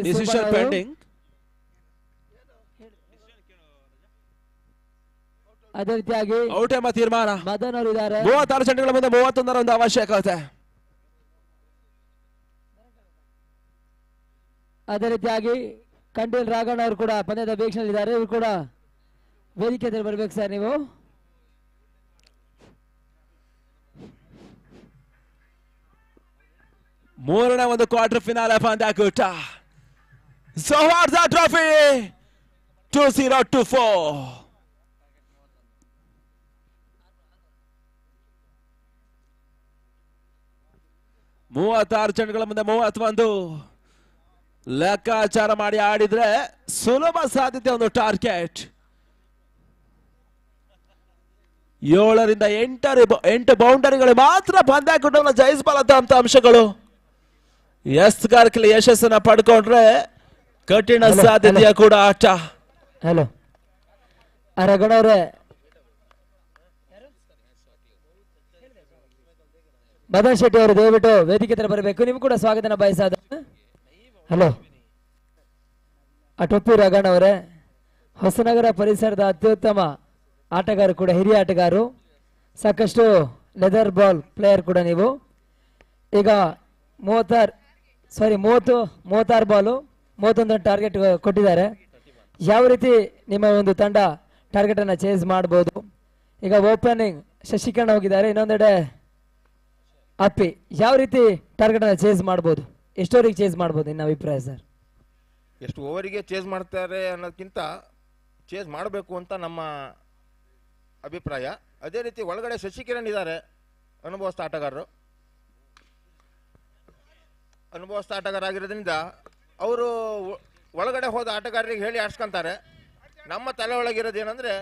ಅದೇ ರೀತಿಯಾಗಿ ಔಟ್ ಎಂಬ ತೀರ್ಮಾನ. ಮದನ್ ಅವರು ಇದ್ದಾರೆ. 36 ಚೆಂಡುಗಳ ಮುಂದೆ 31ರ ಒಂದು ಅವಶ್ಯಕತೆ. ಅದೇ ರೀತಿಯಾಗಿ ಕಂಡೀಲ್ ರಾಘಣ್ಣ ಅವರು ಕೂಡ ಪಂದ್ಯದ ವೀಕ್ಷಣೆಯಲ್ಲಿದ್ದಾರೆ. ಇವರು ಕೂಡ ವೇದಿಕೆಯಲ್ಲಿ ಬರ್ಬೇಕು ಸರ್ ನೀವು. ಮೂರನೇ ಒಂದು ಕ್ವಾರ್ಟರ್ ಫಿನಾಲೆ ಪಂದ್ಯಾಕೂಟ. ಸೌಹಾರ್ದ ಟ್ರೋಫಿ 2-0-4. 36 ಚೆಂಡುಗಳ ಮುಂದೆ 31 ಲೆಕ್ಕಾಚಾರ ಮಾಡಿ ಆಡಿದ್ರೆ ಸುಲಭ ಸಾಧ್ಯತೆ ಒಂದು ಟಾರ್ಗೆಟ್. 7ರಿಂದ 8 ಬೌಂಡರಿಗಳು ಮಾತ್ರ ಪಂದ್ಯಾಕೂಟವನ್ನು ಜಯಿಸಬಲ್ಲಂತ ಅಂಶಗಳು. ಎಸ್ಗಾರ್ಕಲ್ಲಿ ಯಶಸ್ಸನ್ನ ಪಡ್ಕೊಂಡ್ರೆ ಕಠಿಣ ಸಾಧ್ಯತೆಯ ಕೂಡ ಆಟ. ಹಲೋ ರಘುಣ ಅವರೇ, ಮದನ್ ಶೆಟ್ಟಿ ಅವರು ದಯವಿಟ್ಟು ವೇದಿಕೆ ತರ ಬರಬೇಕು. ನೀವು ಕೂಡ ಸ್ವಾಗತನ ಬಯಸಾದ. ಹಲೋ ಟೊಪ್ಪಿ ರಘುಣ ಅವರೇ, ಹೊಸನಗರ ಪರಿಸರದ ಅತ್ಯುತ್ತಮ ಆಟಗಾರ ಕೂಡ, ಹಿರಿಯ ಆಟಗಾರರು, ಸಾಕಷ್ಟು ಲೆದರ್ ಬಾಲ್ ಪ್ಲೇಯರ್ ಕೂಡ ನೀವು. ಈಗ 36 ಬಾಲು 31 ಟಾರ್ಗೆಟ್ ಕೊಟ್ಟಿದ್ದಾರೆ. ಯಾವ ರೀತಿ ನಿಮ್ಮ ಒಂದು ತಂಡ ಟಾರ್ಗೆಟ್ ಅನ್ನ ಚೇಸ್ ಮಾಡಬಹುದು? ಈಗ ಓಪನಿಂಗ್ ಶಶಿಕರಣ ಹೋಗಿದ್ದಾರೆ, ಇನ್ನೊಂದೆಡೆ ಅಪ್ಪಿ. ಯಾವ ರೀತಿ ಟಾರ್ಗೆಟ್ ಅನ್ನ ಚೇಸ್ ಮಾಡಬಹುದು? ಎಷ್ಟೋರಿಗೆ ಚೇಸ್ ಮಾಡಬಹುದು ನಿನ್ನ ಅಭಿಪ್ರಾಯ ಸರ್? ಎಷ್ಟು ಓವರಿಗೆ ಚೇಸ್ ಮಾಡ್ತಾರೆ ಅನ್ನೋದಕ್ಕಿಂತ ಚೇಸ್ ಮಾಡಬೇಕು ಅಂತ ನಮ್ಮ ಅಭಿಪ್ರಾಯ. ಅದೇ ರೀತಿ ಒಳಗಡೆ ಶಶಿಕಿರಣ್ ಇದ್ದಾರೆ, ಅನುಭವಸ್ಥ ಆಟಗಾರ ಆಗಿರೋದ್ರಿಂದ ಅವರು ಒಳಗಡೆ ಹೋದ ಆಟಗಾರರಿಗೆ ಹೇಳಿ ಆಡ್ಸ್ಕೊಂತಾರೆ. ನಮ್ಮ ತಲೆ ಒಳಗಿರೋದು ಏನಂದ್ರೆ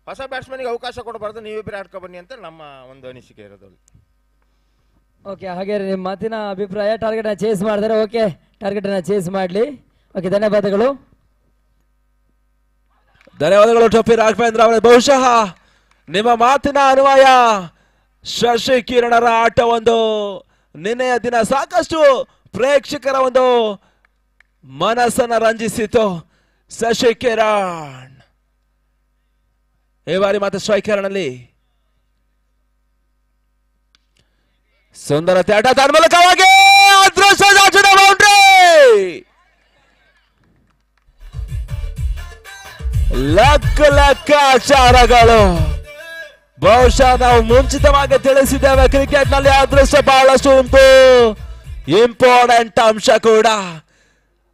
ಹೊಸ ಬ್ಯಾಟ್ಸ್ಮನ್ಗೆ ಅವಕಾಶ ಕೊಡಬಾರ್ದು, ನೀವಿಬ್ಬರೇ ಆಡ್ಕೊ ಬನ್ನಿ ಅಂತ ನಮ್ಮ ಒಂದು ಅನಿಸಿಕೆ ಇರೋದು. ಓಕೆ, ಹಾಗೆ ನಿಮ್ಮ ಮಾತಿನ ಅಭಿಪ್ರಾಯ ಟಾರ್ಗೆಟ್ ಅನ್ನ ಚೇಸ್ ಮಾಡಿದ್ರೆ ಓಕೆ, ಟಾರ್ಗೆಟ್ ಅನ್ನ ಚೇಸ್ ಮಾಡಲಿ. ಓಕೆ, ಧನ್ಯವಾದಗಳು. ಟೊಪ್ಪಿ ರಾಘವೇಂದ್ರ ಅವರೇ, ಬಹುಶಃ ನಿಮ್ಮ ಮಾತಿನ ಅನ್ವಯ ಶಶಿ ಕಿರಣರ ಆಟ ಒಂದು ನಿನ್ನೆಯ ದಿನ ಸಾಕಷ್ಟು ಪ್ರೇಕ್ಷಕರ ಒಂದು ಮನಸ್ಸನ್ನ ರಂಜಿಸಿತು. ಶಶಿ ಕಿರಣ್ ಈ ಬಾರಿ ಮತ್ತೆ ಸ್ಟ್ರೈಕರ್ನಲ್ಲಿ ಸುಂದರ ತ್ಯಾಟ, ತನ್ನ ಮೂಲಕವಾಗಿ ಅದೃಷ್ಟದ ಬೌಂಡ್ರಿ. ಲೆಕ್ಕಾಚಾರಗಳು ಬಹುಶಃ ನಾವು ಮುಂಚಿತವಾಗಿ ತಿಳಿಸಿದ್ದೇವೆ, ಕ್ರಿಕೆಟ್ ನಲ್ಲಿ ಅದೃಷ್ಟ ಬಹಳಷ್ಟು ಉಂಟು, ಇಂಪಾರ್ಟೆಂಟ್ ಅಂಶ ಕೂಡ.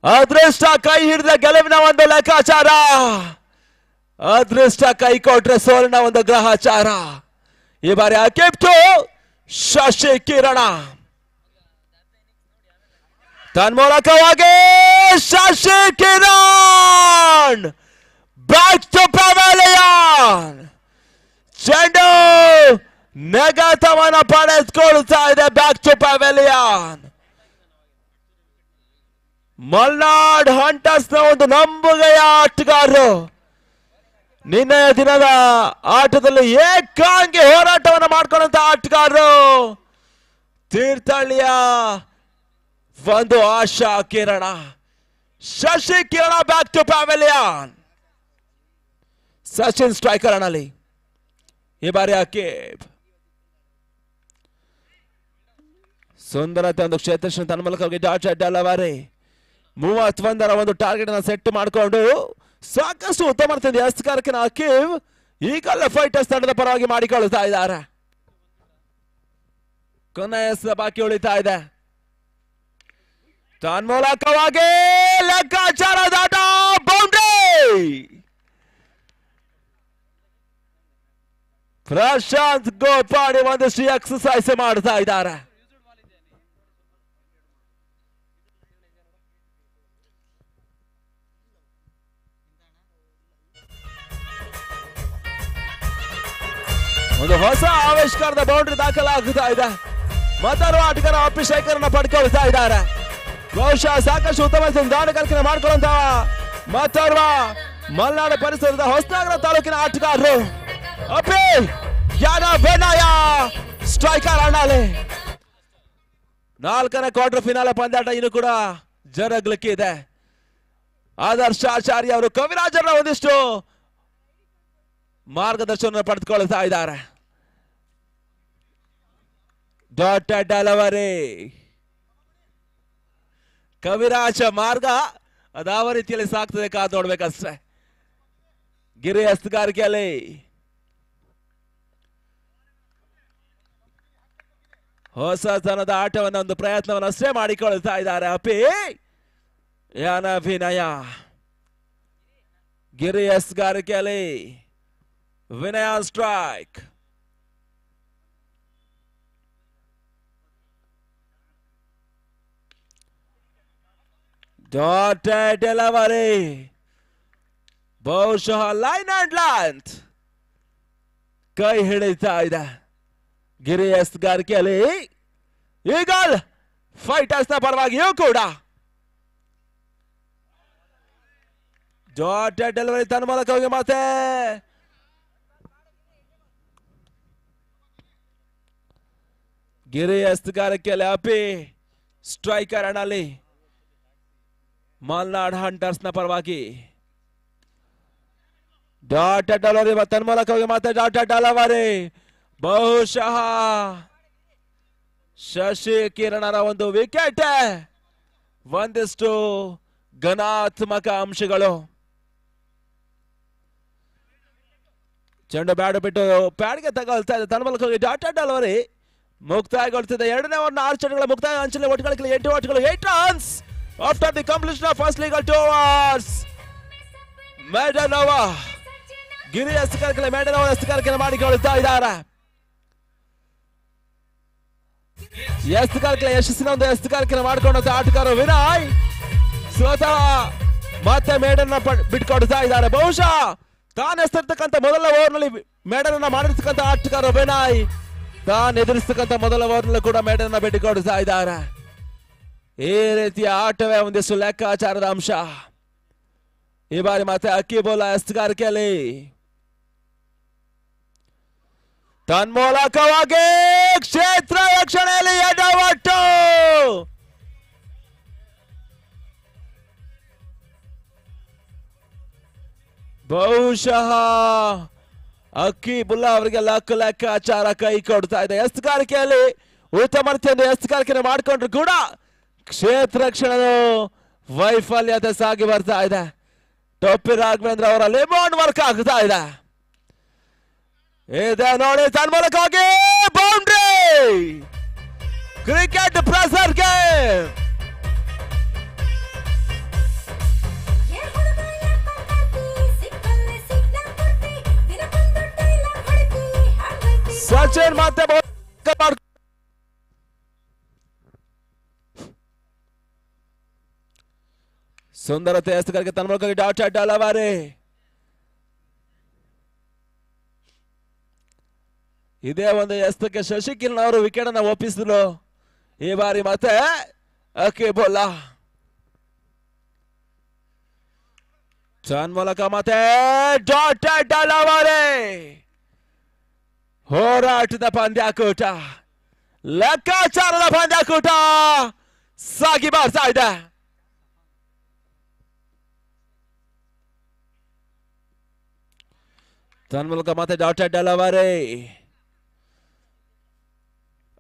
ಅದೃಷ್ಟ ಕೈ ಹಿಡಿದ ಗೆಲುವಿನ ಒಂದು ಲೆಕ್ಕಾಚಾರ, ಅದೃಷ್ಟ ಕೈ ಕೊಟ್ರೆ ಸೋಲಿನ ಒಂದು ಗ್ರಹಚಾರ. ಈ ಬಾರಿ ಅಕೆಪ್ಟು ಶಶಿ ಕಿರಣ, ತನ್ಮೂಲಕವಾಗಿ ಶಶಿ ಕಿರಣ್ ಬ್ಯಾಕ್ ಟು ಪವೆಲಿಯನ್. ಚೆಂಡು ನೆಗೆತವನ್ನ ಪಡೆದುಕೊಳ್ತಾ ಇದೆ ಬ್ಯಾಕ್ ಟು ಪವೆಲಿಯನ್. ಮಲ್ನಾಡ್ ಹಂಟರ್ಸ್ ನ ಒಂದು ನಂಬುಗೆಯ ಆಟಗಾರರು ನಿನ್ನೆಯ ದಿನದ ಆಟದಲ್ಲಿ ಏಕಾಂಗಿ ಹೋರಾಟವನ್ನು ಮಾಡ್ಕೊಂಡಂತ ಆಟಗಾರರು, ತೀರ್ಥಹಳ್ಳಿಯ ಒಂದು ಆಶಾ ಕಿರಣ ಶಶಿ ಕಿರಣ ಬ್ಯಾಕ್ ಟು ಪ್ಯಾವೆಲಿಯನ್. ಸಚಿನ್ ಸ್ಟ್ರೈಕರ್ ನಲ್ಲಿ ಈ ಬಾರಿ ಅಕೀಬ್ ಸುಂದರತೆ ಒಂದು ಕ್ಷೇತ್ರ ತನ್ನ ಮೂಲಕ ಡಾಟ್ ಡೆಲವರಿ 31ರ ಒಂದು ಟಾರ್ಗೆಟ್ ಅನ್ನು ಸೆಟ್ ಮಾಡಿಕೊಂಡು ಸಾಕಷ್ಟು ಉತ್ತಮ ಎಸ್ಕಾರಕಿನ ಅಕೀಬ್ ಈಗಲ್ಲ ಫೈಟರ್ಸ್ ತಂಡದ ಪರವಾಗಿ ಮಾಡಿಕೊಳ್ಳುತ್ತಾ ಇದ್ದಾರೆ. ಕೊನೆಯ ಬಾಕಿ ಉಳಿತಾ ಇದೆ. ತನ್ಮೂಲಕವಾಗಿ ಲೆಕ್ಕಾಚಾರ ದಾಟ ಬೌಂಡ್ರಿ. ಪ್ರಶಾಂತ್ ಗೋಪಾಡಿ ಒಂದಷ್ಟು ಎಕ್ಸರ್ಸೈಸ್ ಮಾಡ್ತಾ ಇದ್ದಾರೆ. ಒಂದು ಹೊಸ ಆವಿಷ್ಕಾರದ ಬೌಂಡ್ರಿ ದಾಖಲಾಗುತ್ತಾ ಇದೆ. ಮತ್ತರು ಆಟಗಾರ ಅಭಿಷೇಕರನ್ನ ಪಡ್ಕೊಳ್ತಾ ಇದ್ದಾರೆ. ಬಹುಶಃ ಸಾಕಷ್ಟು ಉತ್ತಮ ದಾಂಡಗಾರಿಕೆ ಮಾಡ್ಕೊಳ್ಳುವಂತ ಮತ್ತೋರ್ವ ಮಲ್ನಾಡು ಪರಿಸರದ ಹೊಸನಗರ ತಾಲೂಕಿನ ಆಟಗಾರರು ಅಪಿ ಯಾನ ಬೆನಾಯ ಸ್ಟ್ರೈಕರ್ ಅಣ್ಣಾಲೆ. 4ನೇ ಕ್ವಾರ್ಟರ್ ಫಿನಾಲೆ ಪಂದ್ಯಾಟ ಇನ್ನು ಕೂಡ ಜರಗ್ಲಿಕ್ಕಿದೆ. ಆದರ್ಶ ಆಚಾರ್ಯ ಅವರು ಕವಿರಾಜರ ಒಂದಿಷ್ಟು ಮಾರ್ಗದರ್ಶನ ಪಡೆದುಕೊಳ್ತಾ ಇದ್ದಾರೆ. ಡಾಟ್ ಡೆಲವರಿ ಕವಿರಾಜ ಮಾರ್ಗ ಅದಾವ ರೀತಿಯಲ್ಲಿ ಸಾಕ್ತದೆ, ಕಾದು ನೋಡ್ಬೇಕಷ್ಟೇ. ಗಿರಿ ಹಸ್ತಗಾರಿಕೆಯಲ್ಲಿ ಹೊಸತನದ ಆಟವನ್ನ ಒಂದು ಪ್ರಯತ್ನವನ್ನು ಅಷ್ಟೇ ಮಾಡಿಕೊಳ್ತಾ ಇದ್ದಾರೆ ಅಪಿ ಯಾನ ಅಭಿನಯ. ಗಿರಿ ಎಸ್ಗಾರಿಕೆಯಲ್ಲಿ ವಿನಯ ಸ್ಟ್ರೈಕ್. ಡಾಟೆಡ್ ಡೆಲಿವರಿ, ಬಹುಶಃ ಲೈನ್ ಅಂಡ್ ಲೆಂತ್ ಕೈ ಹಿಡಿತಾ ಇದೆ ಗಿರಿ ಎಸ್ಗಾರಿಕೆಯಲ್ಲಿ. ಈಗಲ್ ಫೈಟರ್ಸ್ ನ ಪರವಾಗಿಯೂ ಕೂಡ ಡಾಟೆಡ್ ಡೆಲಿವರಿ ತನ್ನ ಮೂಲಕ ಹೋಗಿ ಮತ್ತೆ ಗಿರಿ ಎಸ್ಗಾರಿಕೆಯಲ್ಲಿ ಅಪಿ ಸ್ಟ್ರೈಕರ್ ಅಣ್ಣಲ್ಲಿ ಮಲ್ನಾಡ್ ಹಂಟರ್ಸ್ ನ ಪರವಾಗಿ ಡಾಟೆಡ್ ಡೆಲಿವರಿ ತನ್ನ ಮೂಲಕ ಹೋಗಿ ಮತ್ತೆ ಡಾಟೆಡ್ ಡೆಲಿವರಿ. ಬಹುಶಃ ಶಶಿ ಕಿರಣರ ಒಂದು ವಿಕೆಟ್, ಒಂದಿಷ್ಟು ಘನಾತ್ಮಕ ಅಂಶಗಳು. ಚೆಂಡು ಬ್ಯಾಟ್ ಬಿಟ್ಟು ಪ್ಯಾಡ್ಗೆ ತಗೊಳ್ತಾ ಇದೆ, ತನ್ನ ಮೂಲಕ ಹೋಗಿ ಡಾಟೆಡ್ ಡೆಲಿವರಿ ಮುಕ್ತಾಯಗೊಳ್ತಿದೆ. ಎರಡನೇ ಓವರ್ನ 6 ಚೆಂಡುಗಳ ಮುಕ್ತಾಯ ಅಂಚನೆ ಒಟ್ಟುಗಳಿಗೆ 8 ಓಟ್ಗಳು, 8 runs after the completion of first legal 2 overs. Maiden over ಗಿರಿ ಎಸ್ಗಾರಿಕೆ ಮೇಡನ್ ಓವರ್ ಎಸ್ಗಾರಿಕೆ ಮಾಡಿಕೊಳ್ತಾ ಇದ್ದಾರೆ. ಎಸ್ಗಾರಿಕೆ ಯಶಸ್ಸಿನ ಒಂದು ಎಸ್ಗಾರಿಕೆ ಮಾಡಿಕೊಂಡಂತ ಆಟಗಾರ ವಿನಯ್ ಸ್ವತಃ ಮತ್ತೆ ಮೇಡನ್ನ ಬಿಟ್ಕೊಡ್ತಾ ಇದ್ದಾರೆ. ಬಹುಶಃ ತಾನು ಎಸ್ತಿರ್ತಕ್ಕಂಥ ಮೊದಲ ಓವರ್ನಲ್ಲಿ ಮೇಡನ್ ಅನ್ನ ಮಾಡಿರ್ತಕ್ಕಂಥ ಆಟಗಾರ ವಿನಯ್ ತಾನು ಎದುರಿಸ್ತಕ್ಕಂಥ ಮೊದಲ ಓವರ್ನಲ್ಲಿ ಕೂಡ ಮೇಡನ್ನ ಬಿಟ್ಟುಕೊಡ್ತಾ ಇದ್ದಾರೆ. ಈ ರೀತಿಯ ಆಟವೇ ಒಂದಿಷ್ಟು ಲೆಕ್ಕಾಚಾರದ ಅಂಶ. ಈ ಬಾರಿ ಮತ್ತೆ ಅಕ್ಕಿಬೋಲ ಎಸ್ಗಾರಿಕೆಯಲ್ಲಿ ತನ್ಮೂಲಕವಾಗಿ ಕ್ಷೇತ್ರ ರಕ್ಷಣೆಯಲ್ಲಿ ಎಡವಟ್ಟು. ಬಹುಶಃ ಅಕ್ಕಿಬುಲ್ಲಾ ಅವರಿಗೆ ಲೆಕ್ಕಾಚಾರ ಕೈ ಕೊಡ್ತಾ ಇದೆ. ಎಸ್ಗಾರಿಕೆಯಲ್ಲಿ ಉತ್ತಮ ರೀತಿಯಿಂದ ಎಸ್ಗಾರಿಕೆ ಮಾಡಿಕೊಂಡ್ರು ಕೂಡ ಕ್ಷೇತ್ರ ರಕ್ಷಣೆ ವೈಫಲ್ಯತೆ ಸಾಗಿ ಬರ್ತಾ ಇದೆ. ಟೊಪ್ಪಿ ರಾಘವೇಂದ್ರ ಅವರ ಲಿಮೋನ್ ವರ್ಕ್ ಆಗ್ತಾ ಇದೆ. ಇದೆ ನೋಡಿ ತನ್ನ ಮೂಲಕವಾಗಿ boundary. Cricket pressure game. Sachin ಮತ್ತೆ ಸುಂದರತೆ ಎಸ್ತುಗಳಿಗೆ ತನ್ನ ಮೂಲಕ ಡಾಟೆಡ್ ಡೆಲಿವರಿ. ಇದೇ ಒಂದು ಎಸ್ತಕ್ಕೆ ಶಶಿಕಿರಣ್ ಅವರು ವಿಕೆಟ್ ಅನ್ನ ಒಪ್ಪಿಸಿದ್ರು. ಈ ಬಾರಿ ಮತ್ತೆ ಅಕ್ಕಿಬೋಲ ತನ್ನ ಮೂಲಕ ಮತ್ತೆ ಡಾಟೆಡ್ ಡೆಲಿವರಿ. ಹೋರಾಟದ ಪಂದ್ಯಾಕೂಟ, ಲೆಕ್ಕಾಚಾರದ ಪಂದ್ಯಾಕೂಟ ಸಾಗಿ ಬರ್ತಾ ಇದೆ. ತನ್ನ ಮೂಲಕ ಮತ್ತೆ ಡಾಟೆಡ್ ಡೆಲಿವರಿ.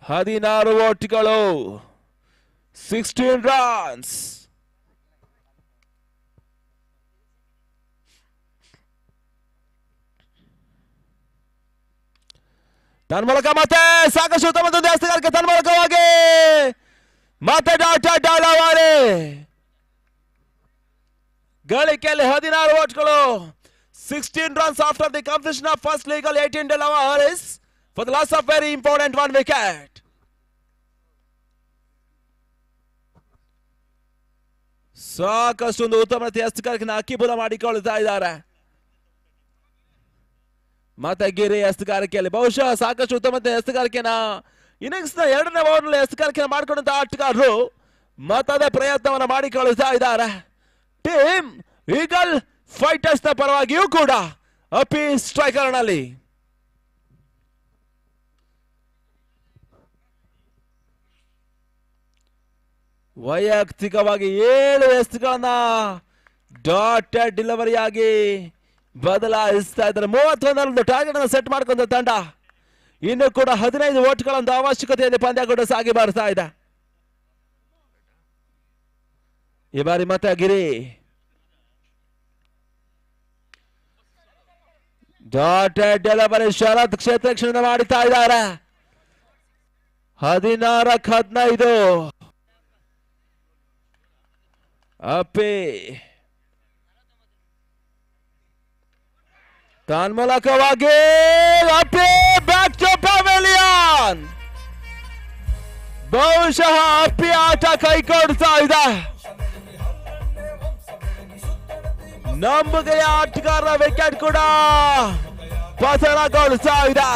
16 ಓಟ್ಗಳು, 16 ರನ್ಸ್. ತನ್ನ ಮೂಲಕ ಮತ್ತೆ ಸಾಕಷ್ಟು ಉತ್ತಮ ಎಸ್ತುಗಾರಿಕೆ ತನ್ನ ಮೂಲಕವಾಗಿ ಮತ್ತೆ ಡಾಟೆಡ್ ಡೆಲಿವರಿ. ಗಳಿಕೆಯಲ್ಲಿ 16 ಓಟ್ಗಳು, 16 runs after the completion of first legal 18 deliveries for the loss of very important 1 wicket. ಸಾಕಷ್ಟು ಒಂದು ಉತ್ತಮ ರೀತಿಯ ಎಸ್ತುಗಾರಿಕೆಯನ್ನು ಅಕ್ಕಿಬೋಲ ಮಾಡಿಕೊಳ್ತಾ ಇದ್ದಾರೆ. ಮತ್ತೆ ಗಿರಿ ಎಸ್ತುಗಾರಿಕೆಯಲ್ಲಿ ಬಹುಶಃ ಸಾಕಷ್ಟು ಉತ್ತಮ ಎಸ್ತುಗಾರಿಕೆನ ಇನ್ನಿಂಗ್ಸ್ ನ 2ನೇ ಓವರ್ನಲ್ಲಿ ಎಸ್ತುಗಾರಿಕೆಯನ್ನು ಮಾಡಿಕೊಂಡಂತ ಆಟಗಾರರು ಮತ್ತದೇ ಪ್ರಯತ್ನವನ್ನು ಮಾಡಿಕೊಳ್ತಾ ಇದ್ದಾರೆ. ಟೀಮ್ ಈಗಲ್ ಫೈಟರ್ಸ್ ನ ಪರವಾಗಿಯೂ ಕೂಡ ಅಪಿ ಸ್ಟ್ರೈಕರ್ ನಲ್ಲಿ ವೈಯಕ್ತಿಕವಾಗಿ 7 ಎಸ್ತುಗಳನ್ನ ಡಾಟೆಡ್ ಡೆಲಿವರಿ ಆಗಿ ಬದಲಾಯಿಸ್ತಾ ಇದ್ದಾರೆ. 31 ಟಾರ್ಗೆಟ್ ಅನ್ನು ಸೆಟ್ ಮಾಡ್ಕೊಂಡ ತಂಡ ಇನ್ನು ಕೂಡ 15 ಓಟ್ಗಳೊಂದು ಅವಶ್ಯಕತೆಯಲ್ಲಿ ಪಂದ್ಯ ಕೂಡ ಸಾಗಿ ಬರ್ತಾ ಇದೆ. ಈ ಬಾರಿ ಮತ್ತೆ ಗಿರಿ ಡಾಟೆಡ್ ಡೆಲಿವರಿ ಶರತ್ ಕ್ಷೇತ್ರ ರಕ್ಷಣೆ ಮಾಡುತ್ತಾ ಇದ್ದಾರೆ. 16-15 ಅಪ್ಪಿ ತನ್ಮೂಲಕವಾಗಿ ಬ್ಯಾಕ್ ಟು ಪವೆಲಿಯನ್. ಬಹುಶಃ ಅಪ್ಪಿ ಆಟ ಕೈಕೊಡ್ತಾ ಇದೆ. ನಂಬುಗೆಯ ಆಟಗಾರರ ವಿಕೆಟ್ ಕೂಡ ಪತನಗೊಳಿಸ್ತಾ ಇದೆ.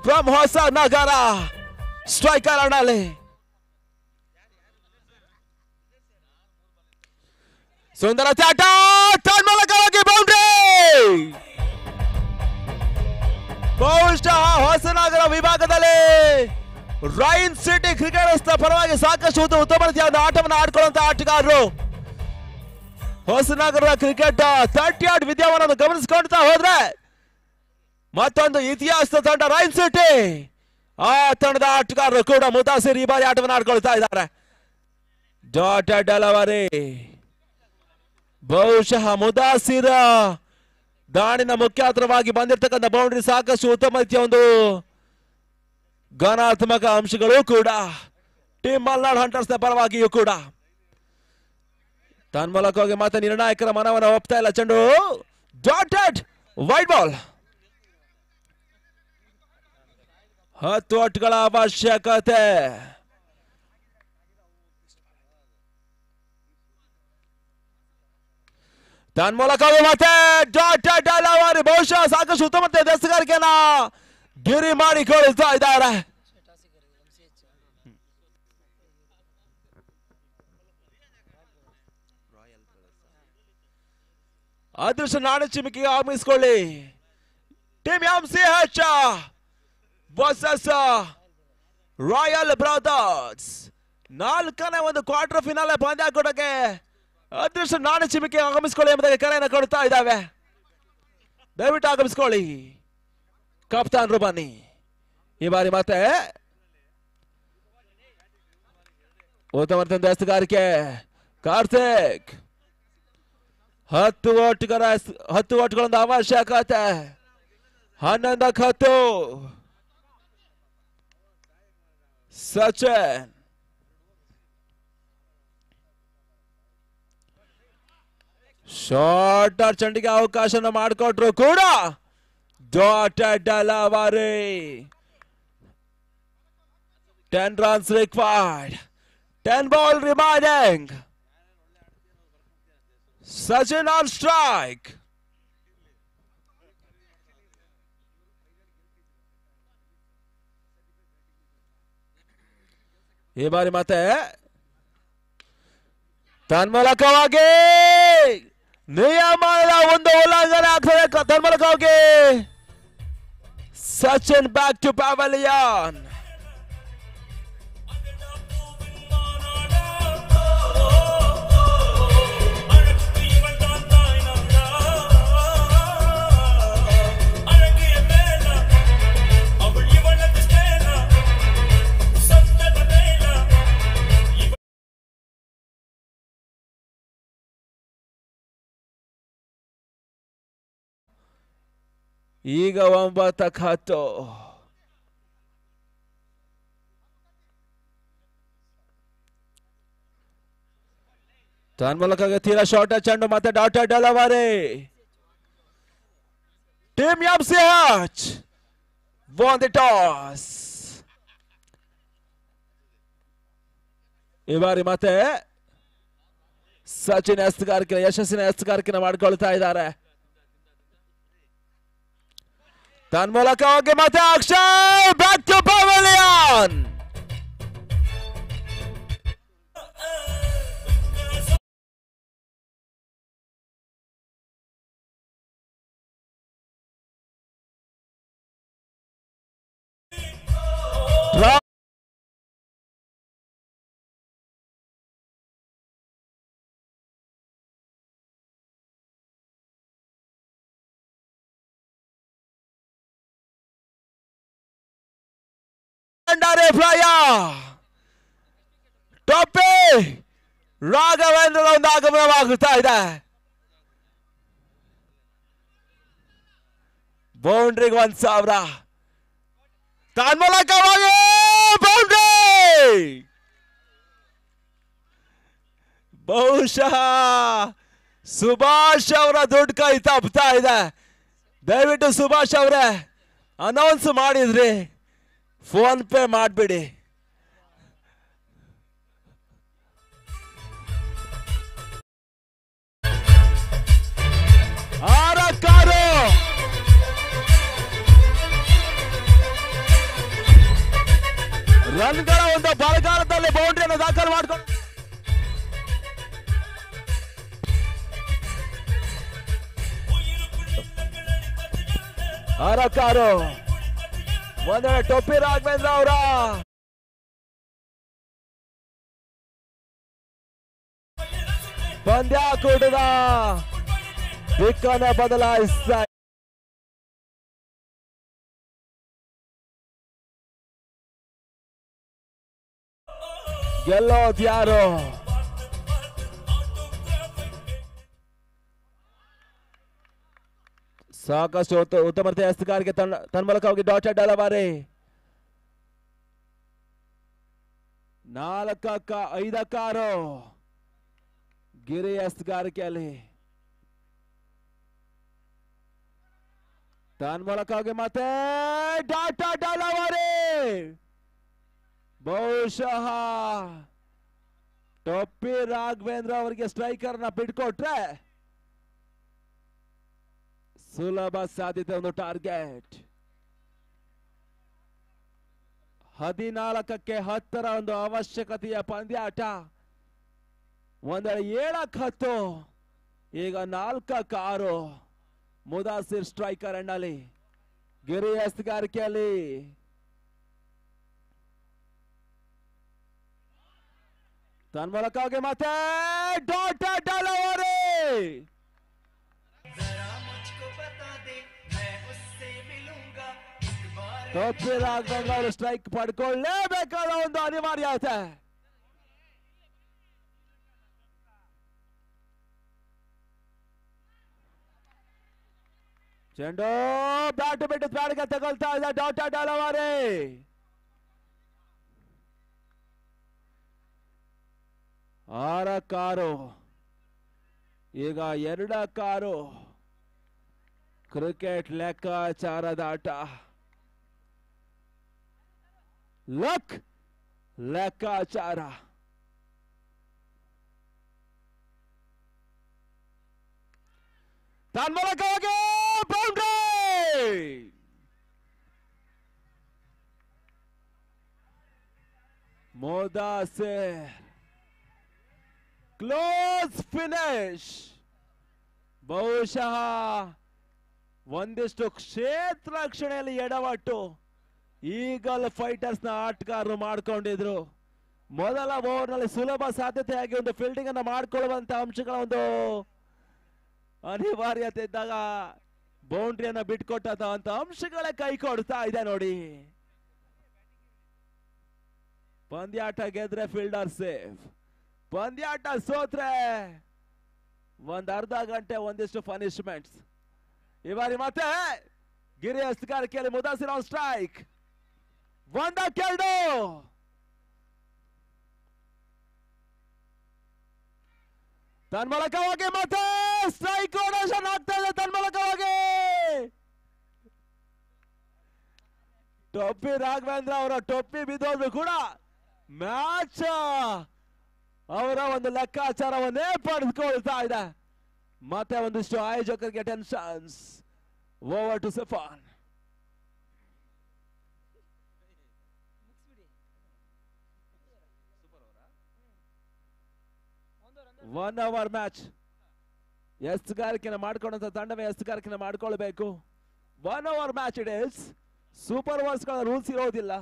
ಫ್ರಮ್ ಹೊಸನಗರ ಸ್ಟ್ರೈಕರ್ ಅಣ್ಣಲ್ಲಿ ಸುಂದರ ಚಾಟ ತನ್ಮೂಲಕವಾಗಿ ಬೌಂಡ್ರಿ. ಬಹುಶಃ ಹೊಸನಗರ ವಿಭಾಗದಲ್ಲಿ ರೈನ್ ಸಿಟಿ ಕ್ರಿಕೆಟರ್ಸ್ ಪರವಾಗಿ ಸಾಕಷ್ಟು ಉತ್ತಮ ರೀತಿಯ ಆಟವನ್ನು ಆಡ್ಕೊಳ್ಳುವಂತ ಆಟಗಾರರು. ಹೊಸನಗರದ ಕ್ರಿಕೆಟ್ 30 ಯಾರ್ಡ್ ವಿದ್ಯಮಾನವನ್ನು ಗಮನಿಸಿಕೊಳ್ತಾ ಹೋದ್ರೆ ಮತ್ತೊಂದು ಇತಿಹಾಸದ ತಂಡ ರೈನ್ ಸಿಟಿ. ಆ ತಂಡದ ಆಟಗಾರರು ಕೂಡ ಮುತಾಸಿರ್ ಈ ಬಾರಿ ಆಟವನ್ನು ಆಡ್ಕೊಳ್ತಾ ಇದ್ದಾರೆ. Dotted delivery. ಬಹುಶಃ ಮುದಾಸಿರ ದಾಳಿನ ಮುಖ್ಯಾಸ್ತ್ರವಾಗಿ ಬಂದಿರತಕ್ಕಂಥ ಬೌಂಡ್ರಿ ಸಾಕಷ್ಟು ಉತ್ತಮ ರೀತಿಯ ಒಂದು ಘನಾತ್ಮಕ ಅಂಶಗಳು ಕೂಡ ಟೀಮ್ ಮಲ್ನಾಡ್ ಹಂಟರ್ಸ್ ನ ಪರವಾಗಿಯೂ ಕೂಡ. ತನ್ಮೂಲಕವಾಗಿ ಮತ್ತೆ ನಿರ್ಣಾಯಕರ ಮನವನ್ನು ಒಪ್ತಾ ಇಲ್ಲ. ಚೆಂಡು ಡಾಟೆಡ್ ವೈಡ್ ಬಾಲ್. 10 ಓಟ್ಗಳ ಅವಶ್ಯಕತೆ. ತನ್ಮೂಲಕವಾಗಿ ಮತ್ತೆ ಡಾಟೆಡ್ ಡೆಲಿವರಿ. ಬಹುಶಃ ಸಾಕಷ್ಟು ಉತ್ತಮ ದಸ್ತಗಾರಿಕೆಯನ್ನ ಗಿರಿ ಮಾಡಿಕೊಳ್ತಾ ಇದ್ದಾರೆ. ಅದೃಷ್ಟ ನಾಡು ಚಿಮಿಕಿಗೆ ಆಗಮಿಸಿಕೊಳ್ಳಿ. Team MCH versus Royal Brothers 4ನೇ ಒಂದು ಕ್ವಾರ್ಟರ್ ಫಿನಾಲೆ ಪಂದ್ಯಾಕೂಟಕ್ಕೆ ಅದೃಷ್ಟ ನಾಡು ಚಿಮಿಕೆ ಆಗಮಿಸಿಕೊಳ್ಳಿ ಎಂಬುದಾಗಿ ಕರೆಯನ್ನು ಕೊಡ್ತಾ ಇದ್ದಾವೆ. ದಯವಿಟ್ಟು ಆಗಮಿಸಿಕೊಳ್ಳಿ. ಕಪ್ತಾನ್ ರುಬಾನಿ ಈ ಬಾರಿ ಮತ್ತೆ ಉತ್ತಮ ದಸ್ತಗಾರಿಕೆ. ಕಾರ್ತಿಕ್ 10 ಓಟ್ಗಳೊಂದು ಅವಶ್ಯಕತೆ. 11ಕ್ಕೆ 10. ಸಚಿನ್ ಶಾರ್ಟರ್ ಚೆಂಡಿಗೆ ಅವಕಾಶನ ಮಾಡಿಕೊಟ್ರು ಕೂಡ dotted delivery. 10 runs required. 10 ball remaining. Sachin on strike. ಈ ಬಾರಿ ಮತ್ತೆ ತನ್ಮೂಲಕವಾಗಿ ನಿಯಮದ ಒಂದು ಉಲ್ಲಂಘನೆ ಆಗ್ತದೆ. ತನ್ಮೂಲಕವಾಗಿ ಸಚಿನ್ ಬ್ಯಾಕ್ ಟು ಪವೆಲಿಯನ್. ಈಗ 9ಕ್ಕೆ 10. ತನ್ಮೂಲಕವಾಗಿ ತೀರಾ ಶಾರ್ಟ್ ಚೆಂಡು ಮತ್ತೆ dotted delivery. Team MCH won the toss. ಈ ಬಾರಿ ಮತ್ತೆ ಸಚಿನ್ ಯಶಸ್ಸಿನ ಎಸ್ತುಗಾರಿಕೆ ಮಾಡಿಕೊಳ್ತಾ ಇದ್ದಾರೆ. ತನ್ಮೂಲಕವಾಗಿ ಮತ್ತೆ ಅಕ್ಷಯ್ ಬ್ಯಾಕ್ ಟು ಪವೆಲಿಯನ್. ಟೊಪ್ಪಿ ರಾಘವೇಂದ್ರ ಒಂದು ಆಗಮನವಾಗುತ್ತಾ ಇದೆ. ಬೌಂಡ್ರಿಗೆ 1,000 ತನ್ಮೂಲಕವಾಗಿ ಬೌಂಡ್ರಿ. ಬಹುಶಃ ಸುಭಾಷ್ ಅವರ ದುಡ್ಡು ಕೈ ತಪ್ತಾ ಇದೆ. ದಯವಿಟ್ಟು ಸುಭಾಷ್ ಅವರೇ ಅನೌನ್ಸ್ ಮಾಡಿದ್ರಿ, ಫೋನ್ ಪೇ ಮಾಡಿಬಿಡಿ. ಆರಕ್ಕಾರು ರನ್ಗಳ ಒಂದು ಬಲಗಾಲದಲ್ಲಿ ಬೌಂಡ್ರಿಯನ್ನು ದಾಖಲು ಮಾಡಿಕೊಂಡು ಆರಕ್ಕಾರು ಒಂದೆಡೆ ಟೊಪ್ಪಿ ರಾಘವೇಂದ್ರ ಅವರ ಪಂದ್ಯಾಕೂಟದ ದಿಕ್ಕನ್ನು ಬದಲಾಯಿಸ್ತಾ ಗೆಲ್ಲೋದ್ಯಾರು? ಸಾಕಷ್ಟು ಉತ್ತಮ ಎಸ್ತುಗಾರಿಕೆ ತನ್ಮೂಲಕವಾಗಿ ಡಾಟೆಡ್ ಅಲವಾರಿ 4-5 ಗಿರಿ ಎಸ್ತುಗಾರಿಕೆಯಲ್ಲಿ ತನ್ಮೂಲಕವಾಗಿ ಮತ್ತೆ ಡಾಟೆಡ್ ಅಲವಾರಿ. ಬಹುಶಃ ಟೊಪ್ಪಿ ರಾಘವೇಂದ್ರ ಅವರಿಗೆ ಸ್ಟ್ರೈಕರ್ನ ಬಿಟ್ಕೊಟ್ರೆ ಸುಲಭ ಸಾಧ್ಯತೆ ಒಂದು ಟಾರ್ಗೆಟ್. 14-10 ಒಂದು ಅವಶ್ಯಕತೆಯ ಪಂದ್ಯಾಟ. ಒಂದೆಡೆ 7-10, ಈಗ 4-6 ಮುದಾಸಿರ್ ಸ್ಟ್ರೈಕರ್ ಎಂಡಲ್ಲಿ ಗಿರಿ ಎಸ್ತುಗಾರಿಕೆಯಲ್ಲಿ ತನ್ಮೂಲಕವಾಗಿ ಮತ್ತೆ ಡಾಟೆಡ್ ಅಲವಾರಿ. ಟೊಪ್ಪಿ ರಾಘವೇಂದ್ರ ಅವರು ಸ್ಟ್ರೈಕ್ ಪಡ್ಕೊಳ್ಳೇಬೇಕಾದ ಒಂದು ಅನಿವಾರ್ಯತೆ. ಚೆಂಡು ಬ್ಯಾಟ್ ಬಿಟ್ಟು ಬ್ಯಾಟ್ಗೆ ತಗೊಳ್ತಾ ಇದೆ ಡಾಟೆಡ್ ಅಲವಾರಿ. ಆರಕ್ಕಾರು, ಈಗ 2-6 ಕ್ರಿಕೆಟ್ ಲೆಕ್ಕಾಚಾರದ ಆಟ. ಲಕ್ ಲೆಕ್ಕಾಚಾರ. ತನ್ಮೂಲಕವಾಗಿ ಬೌಂಡ್ರಿ. Mudasir close finish. ಬಹುಶಃ ಒಂದಿಷ್ಟು ಕ್ಷೇತ್ರ ರಕ್ಷಣೆಯಲ್ಲಿ ಎಡವಟ್ಟು ಈಗಲ್ ಫೈಟರ್ಸ್ ನ ಆಟಗಾರರು ಮಾಡಿಕೊಂಡಿದ್ರು. ಮೊದಲ ಓವರ್ ನಲ್ಲಿ ಸುಲಭ ಸಾಧ್ಯತೆಯಾಗಿ ಒಂದು ಫೀಲ್ಡಿಂಗ್ ಅನ್ನ ಮಾಡಿಕೊಳ್ಳುವಂತ ಅಂಶಗಳ ಒಂದು ಅನಿವಾರ್ಯತೆ ಇದ್ದಾಗ ಬೌಂಡ್ರಿಯನ್ನ ಬಿಟ್ಕೊಟ್ಟಂತ ಅಂಶಗಳೇ ಕೈ ಕೊಡ್ತಾ ಇದೆ ನೋಡಿ. ಪಂದ್ಯಾಟ ಗೆದ್ರೆ ಫೀಲ್ಡರ್ ಸೇಫ್, ಪಂದ್ಯಾಟ ಸೋತ್ರೆ ಒಂದ್ ಅರ್ಧ ಗಂಟೆ ಒಂದಿಷ್ಟು ಪನಿಷ್ಮೆಂಟ್ಸ್. ಈ ಬಾರಿ ಮತ್ತೆ ಗಿರಿ ಎಸ್ತುಗಾರಿಕೆಯಲ್ಲಿ ಮುದಾಸಿರ್ ಆನ್ ಸ್ಟ್ರೈಕ್. 1-2 ತನ್ಮೂಲಕವಾಗಿ ಮತ್ತೆ ಸ್ಟ್ರೈಕ್ ಓಡೇಷನ್ ಆಗ್ತಾ ಇದೆ. ತನ್ಮೂಲಕವಾಗಿ ಟೊಪ್ಪಿ ರಾಘವೇಂದ್ರ ಅವರ ಟೊಪ್ಪಿ ಬಿದ್ದೋದ್ರು ಕೂಡ ಮ್ಯಾಚ್ ಅವರ ಒಂದು ಲೆಕ್ಕಾಚಾರವನ್ನೇ ಪಡೆದುಕೊಳ್ತಾ ಇದೆ. ಮತ್ತೆ ಒಂದಿಷ್ಟು ಆಯೋಜಕರಿಗೆ ಟೆನ್ಷನ್ಸ್. ಓವರ್ ಟು ಸಫಾನ್. One hour match. ಎಸ್ತುಗಾರಿಕೆನ ಮಾಡ್ಕೊಂಡಂತ ತಂಡವೇ ಎಸ್ತುಗಾರಿಕೆನ ಮಾಡ್ಕೊಳ್ಬೇಕು. 1 hour match it is. Super overs ಗಳ ರೂಲ್ಸ್ ಇರೋದಿಲ್ಲ.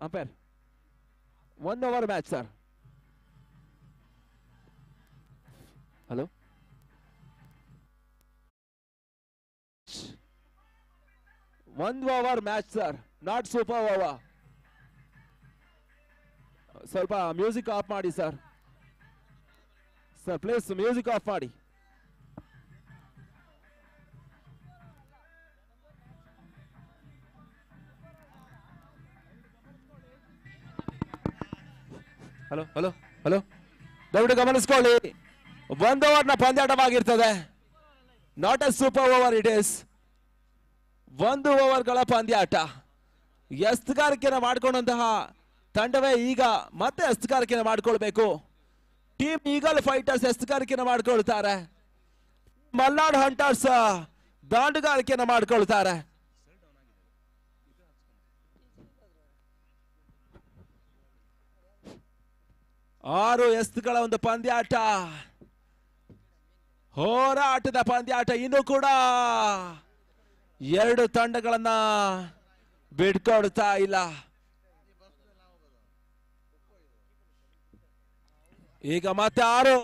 Umpire 1 hour match sir. Hello, 1 hour match sir, not super over. ಸ್ವಲ್ಪ ಮ್ಯೂಸಿಕ್ ಆಫ್ ಮಾಡಿ ಸರ್. ಸರ್ ಪ್ಲೀಸ್ ಮ್ಯೂಸಿಕ್ ಆಫ್ ಮಾಡಿ. ಹಲೋ ಹಲೋ ಹಲೋ ದಯವಿಟ್ಟು ಗಮನಿಸ್ಕೊಳ್ಳಿ, 1 ಓವರ್ನ ಪಂದ್ಯಾಟವಾಗಿರ್ತದೆ. Not a super over, it is 1 ಓವರ್ಗಳ ಪಂದ್ಯಾಟ. ಎಸ್ತುಗಾರಿಕೆಯನ್ನು ಮಾಡಿಕೊಂಡಂತಹ ತಂಡವೇ ಈಗ ಮತ್ತೆ ಎಸ್ತುಗಾರಿಕೆಯನ್ನು ಮಾಡಿಕೊಳ್ಬೇಕು. ಟೀಮ್ ಈಗಲ್ ಫೈಟರ್ಸ್ ಎಸ್ತುಗಾರಿಕೆಯನ್ನು ಮಾಡಿಕೊಳ್ತಾರೆ, ಮಲ್ನಾಡ್ ಹಂಟರ್ಸ್ ದಾಂಡುಗಾರಿಕೆಯನ್ನು ಮಾಡಿಕೊಳ್ತಾರೆ. ಆರು ಎಸ್ತುಗಳ ಒಂದು ಪಂದ್ಯಾಟ, ಹೋರಾಟದ ಪಂದ್ಯಾಟ. ಇನ್ನು ಕೂಡ ಎರಡು ತಂಡಗಳನ್ನ ಬಿಡ್ಕೊಡ್ತಾ ಇಲ್ಲ. ಈಗ ಮತ್ತೆ 6.